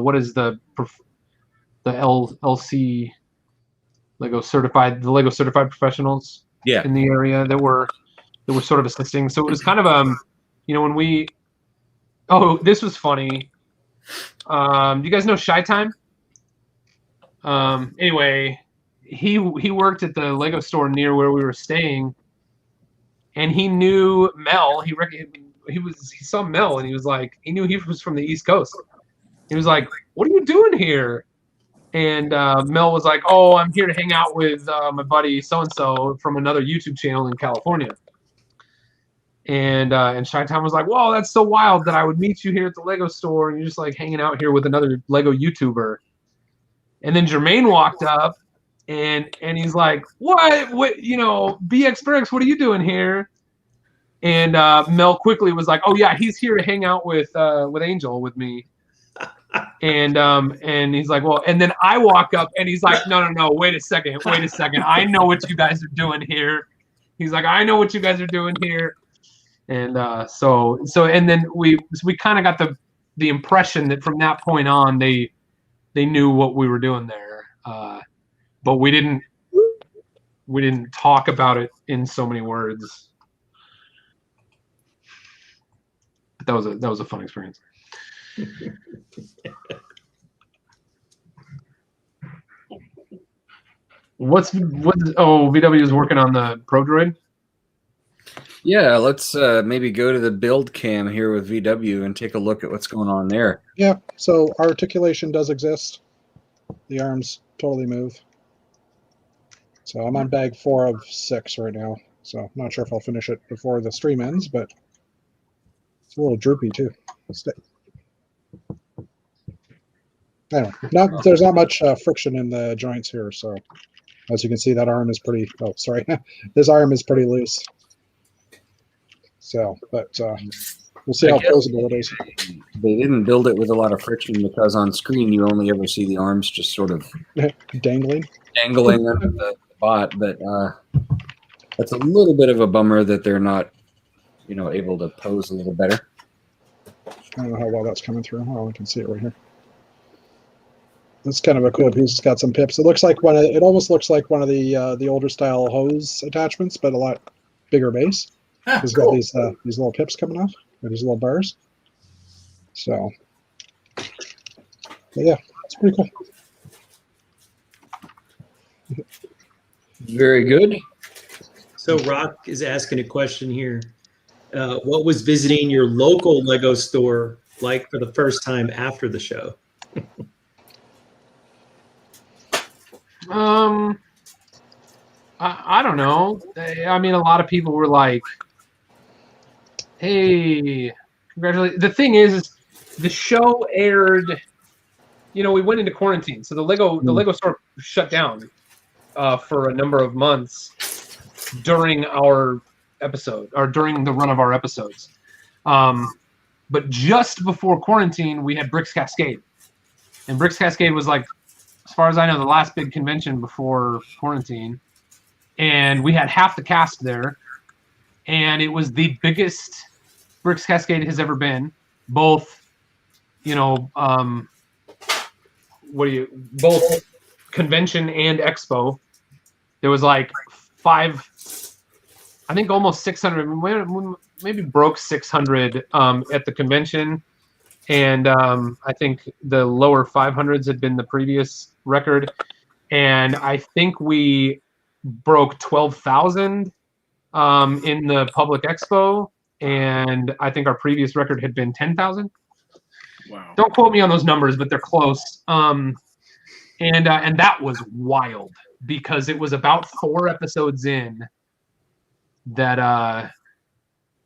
what is the LC Lego certified, the Lego certified professionals in the area that were sort of assisting. So it was kind of, you know, when we, oh, this was funny. Do you guys know Shy Time? Anyway, he worked at the Lego store near where we were staying, and he knew Mel. He saw Mel, and he was like, he knew he was from the East Coast. He was like, "What are you doing here?" And Mel was like, "Oh, I'm here to hang out with my buddy so and so from another YouTube channel in California." And Shy Time was like, "Whoa, that's so wild that I would meet you here at the Lego store, and you're just like hanging out here with another Lego YouTuber." And then Jermaine walked up, and he's like, "What? You know, BX Bricks, what are you doing here?" And Mel quickly was like, "Oh yeah, he's here to hang out with Angel with me." And he's like, "Well," and then I walk up, and he's like, "No, wait a second. I know what you guys are doing here." He's like, "I know what you guys are doing here." And so and then we kind of got the impression that from that point on they knew what we were doing there, but we didn't talk about it in so many words. But that was a fun experience. VW is working on the Pro Droid? Yeah, let's maybe go to the build cam here with VW and take a look at what's going on there. Yeah, so articulation does exist. The arms totally move. So I'm on bag 4 of 6 right now. So I'm not sure if I'll finish it before the stream ends, but it's a little droopy too. Anyway, there's not much friction in the joints here. So as you can see, that arm is pretty, oh, sorry. This arm is pretty loose. So, but we'll see how plausible it is. They didn't build it with a lot of friction because on screen you only ever see the arms just sort of dangling under the bot. But that's a little bit of a bummer that they're not, you know, able to pose a little better. I don't know how well that's coming through. Oh, we can see it right here. That's kind of a cool piece. It's got some pips. It looks like it almost looks like one of the older style hose attachments, but a lot bigger base. It's got these little pips coming off, or these little bars. So, yeah, it's pretty cool. Very good. So Rock is asking a question here. What was visiting your local Lego store like for the first time after the show? I don't know. I mean, a lot of people were like, "Hey, congratulations." The thing is the show aired, you know, we went into quarantine. So the Lego store shut down for a number of months during our episode, or during the run of our episodes. But just before quarantine, we had Bricks Cascade. And Bricks Cascade was like, as far as I know, the last big convention before quarantine. And we had half the cast there. And it was the biggest Bricks Cascade has ever been. Both, you know, both convention and expo. There was like I think almost 600, maybe broke 600 at the convention. And I think the lower 500s had been the previous record. And I think we broke 12,000 in the public expo. And I think our previous record had been 10,000. Wow. Don't quote me on those numbers, but they're close. And that was wild because it was about 4 episodes in that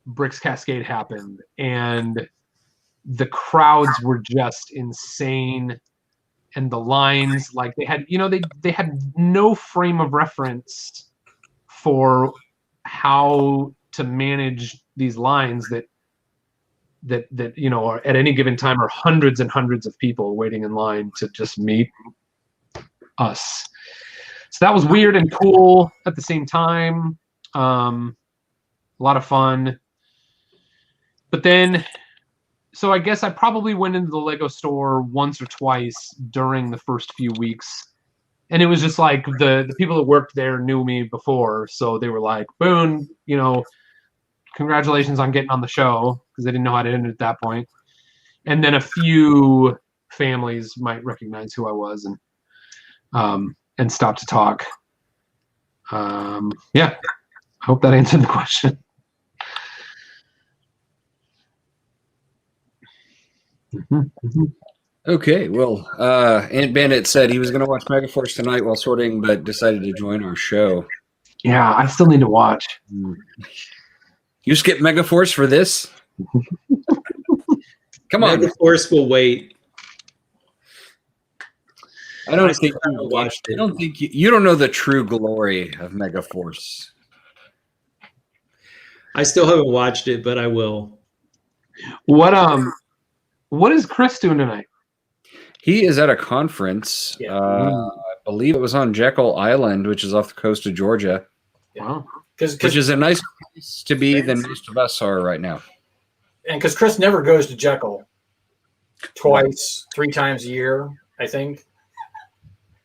Bricks Cascade happened, and the crowds were just insane. and the lines, like they had, they had no frame of reference for how to manage these lines that are at any given time are hundreds and hundreds of people waiting in line to just meet us. So that was weird and cool at the same time. A lot of fun. But then, so I guess I probably went into the Lego store once or twice during the first few weeks. And it was just like the people that worked there knew me before. So they were like, Boone, congratulations on getting on the show, because they didn't know how to end it at that point. And then a few families might recognize who I was and stop to talk. Yeah, I hope that answered the question. Okay, well, Ant Bandit said he was going to watch Megaforce tonight while sorting, but decided to join our show. Yeah, I still need to watch. You skip Megaforce for this? Come on. Megaforce will wait. I don't think you watched it. I don't think you don't know the true glory of Megaforce. I still haven't watched it, but I will. What is Chris doing tonight? He is at a conference. Yeah. I believe it was on Jekyll Island, which is off the coast of Georgia. Wow. Which is a nice place to be than most of us are right now. And because Chris never goes to Jekyll twice, 3 times a year, I think.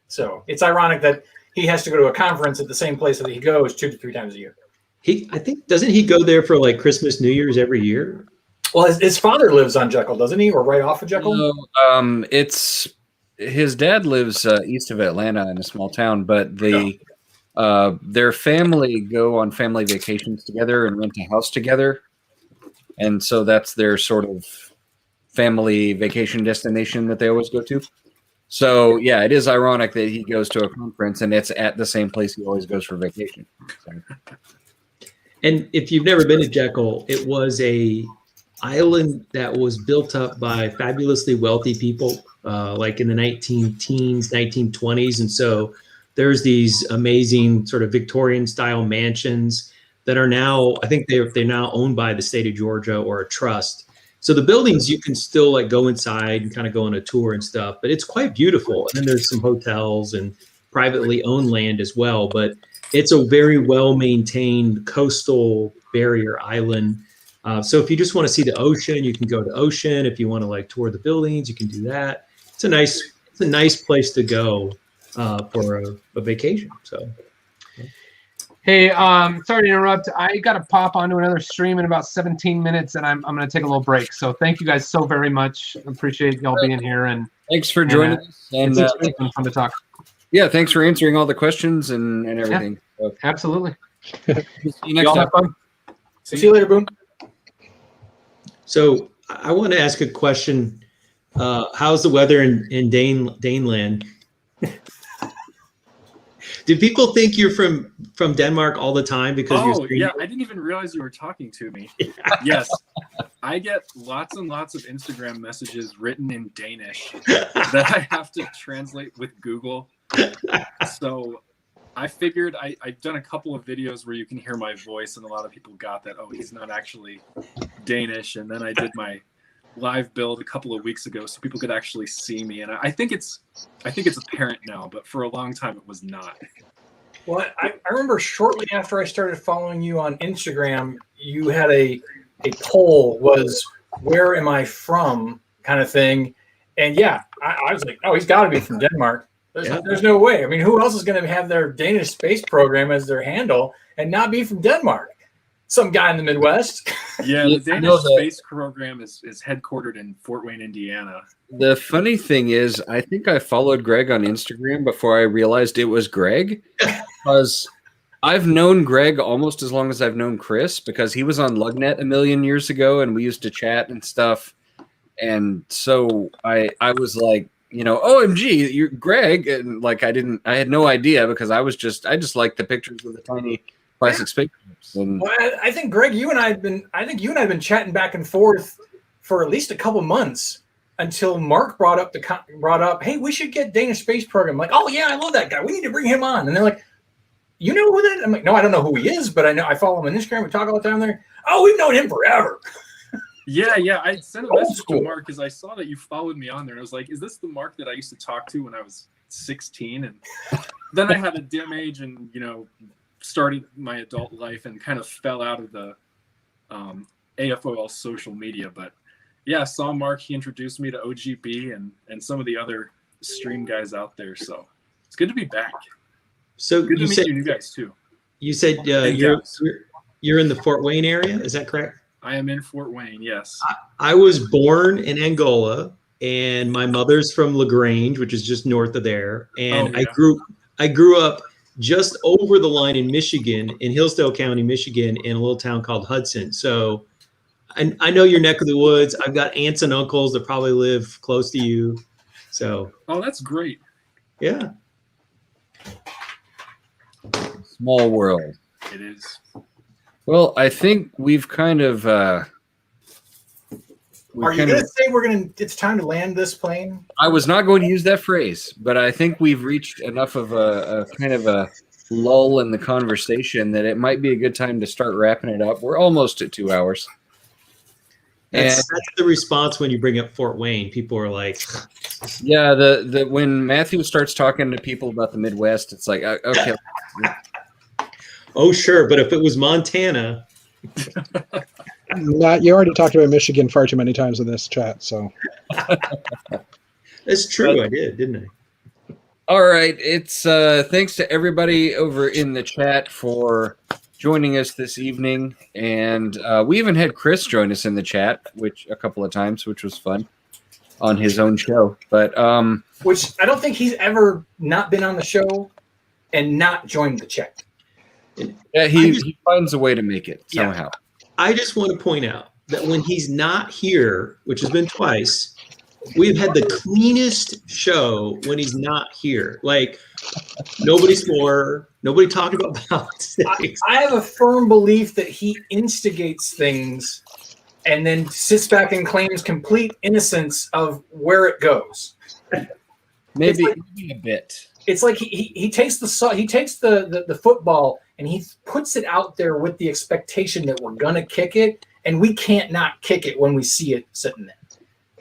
So it's ironic that he has to go to a conference at the same place that he goes 2 to 3 times a year. I think, doesn't he go there for like Christmas, New Year's every year? Well, his father lives on Jekyll, doesn't he? Or right off of Jekyll? No, it's his dad lives east of Atlanta in a small town, but their family go on family vacations together and rent a house together. And so that's their sort of family vacation destination that they always go to. So, yeah, it is ironic that he goes to a conference and it's at the same place he always goes for vacation. So. And if you've never been to Jekyll, it was a island that was built up by fabulously wealthy people, like in the 19-teens, 1920s. And so there's these amazing sort of Victorian style mansions that are now, I think they're now owned by the state of Georgia or a trust. So the buildings, you can still like go inside and kind of go on a tour and stuff, but it's quite beautiful. And then there's some hotels and privately owned land as well, but it's a very well-maintained coastal barrier island. So if you just want to see the ocean, you can go to ocean. If you want to like tour the buildings, you can do that. It's a nice place to go for a vacation. So, hey, sorry to interrupt. I got to pop onto another stream in about 17 minutes, and I'm going to take a little break. So thank you guys so very much. Appreciate y'all being here, and thanks for joining us. And it's been fun to talk. Yeah, thanks for answering all the questions and everything. Yeah, so. Absolutely. See you next y'all time. have fun. See you later, Boone. So I want to ask a question. How's the weather in Daneland? Did people think you're from Denmark all the time because you're streaming? Yeah, I didn't even realize you were talking to me. Yes, I get lots and lots of Instagram messages written in Danish that I have to translate with Google. So I figured I've done a couple of videos where you can hear my voice, and a lot of people got that, oh, he's not actually Danish. And then I did my live build a couple of weeks ago so people could actually see me, and I think it's apparent now, but for a long time it was not. Well, I remember shortly after I started following you on Instagram, you had a poll was where am I from kind of thing, and yeah, I was like, oh, he's got to be from Denmark. There's no way. I mean, who else is going to have their Danish space program as their handle and not be from Denmark? Some guy in the Midwest. Yeah, the Danish space program is headquartered in Fort Wayne, Indiana. The funny thing is, I think I followed Greg on Instagram before I realized it was Greg, because I've known Greg almost as long as I've known Chris, because he was on Lugnet a million years ago, and we used to chat and stuff. And so I was like, OMG, you're Greg, and like I had no idea, because I just liked the pictures of the tiny plastic spaceships. And well, I think Greg, you and I have been chatting back and forth for at least a couple months. until Mark brought up, hey, we should get Danish Space Program. I'm like, oh yeah, I love that guy. We need to bring him on. And they're like, you know who that? I'm like, no, I don't know who he is, but I follow him on Instagram. We talk all the time there. Oh, we've known him forever. Yeah. I sent a message to Mark because I saw that you followed me on there, and I was like, is this the Mark that I used to talk to when I was 16? And then I had a dim age and, started my adult life and kind of fell out of the AFOL social media. But yeah, I saw Mark. He introduced me to OGB and some of the other stream guys out there. So it's good to be back. So good to meet you guys too. You said you're in the Fort Wayne area. Is that correct? I am in Fort Wayne. Yes. I was born in Angola, and my mother's from LaGrange, which is just north of there. And I grew up just over the line in Michigan, in Hillsdale County, Michigan, in a little town called Hudson. So I know your neck of the woods. I've got aunts and uncles that probably live close to you. So. Oh, that's great. Yeah. Small world. It is. Well, I think we've kind of. Are you going to say it's time to land this plane? I was not going to use that phrase, but I think we've reached enough of a kind of a lull in the conversation that it might be a good time to start wrapping it up. We're almost at 2 hours. That's the response when you bring up Fort Wayne. People are like, yeah, the when Matthew starts talking to people about the Midwest, it's like, okay. Oh, sure. But if it was Montana. Matt, you already talked about Michigan far too many times in this chat. So that's true. I did, didn't I? All right. It's thanks to everybody over in the chat for joining us this evening. And we even had Chris join us in the chat, a couple of times, which was fun on his own show. But which I don't think he's ever not been on the show and not joined the chat. Yeah, he finds a way to make it somehow. Yeah. I just want to point out that when he's not here, which has been twice, we've had the cleanest show when he's not here. Like, nobody swore, nobody talked about politics. I have a firm belief that he instigates things and then sits back and claims complete innocence of where it goes. Maybe a bit. It's like he takes the football and he puts it out there with the expectation that we're gonna kick it, and we can't not kick it when we see it sitting there.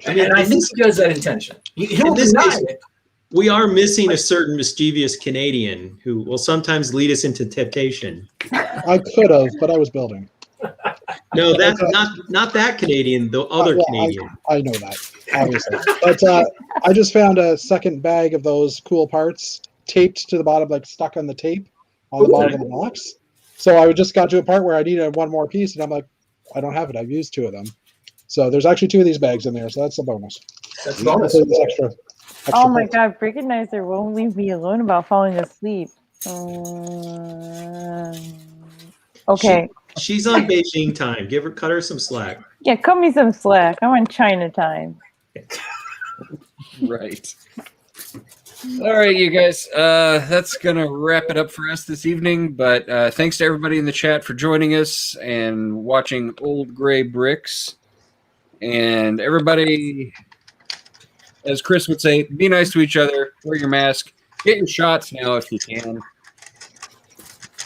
And I think he does that intention. He'll deny it. We are missing a certain mischievous Canadian who will sometimes lead us into temptation. I could have, but I was building. No, that's not that Canadian, the other Canadian. I know that, obviously. But I just found a second bag of those cool parts taped to the bottom, like stuck on the tape on the bottom of the box. So I just got to a part where I needed one more piece, and I'm like, I don't have it. I've used 2 of them. So there's actually 2 of these bags in there, so that's a bonus. That's a bonus. Extra oh my God, Freakinizer won't leave me alone about falling asleep. Okay. She's on Beijing time. Cut her some slack. Yeah, cut me some slack. I'm on China time. Right. All right, you guys. That's gonna wrap it up for us this evening. But thanks to everybody in the chat for joining us and watching Old Gray Bricks. And everybody, as Chris would say, be nice to each other. Wear your mask. Get your shots now if you can.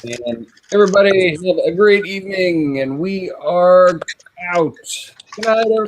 And everybody have a great evening, and we are out. Good night, everybody.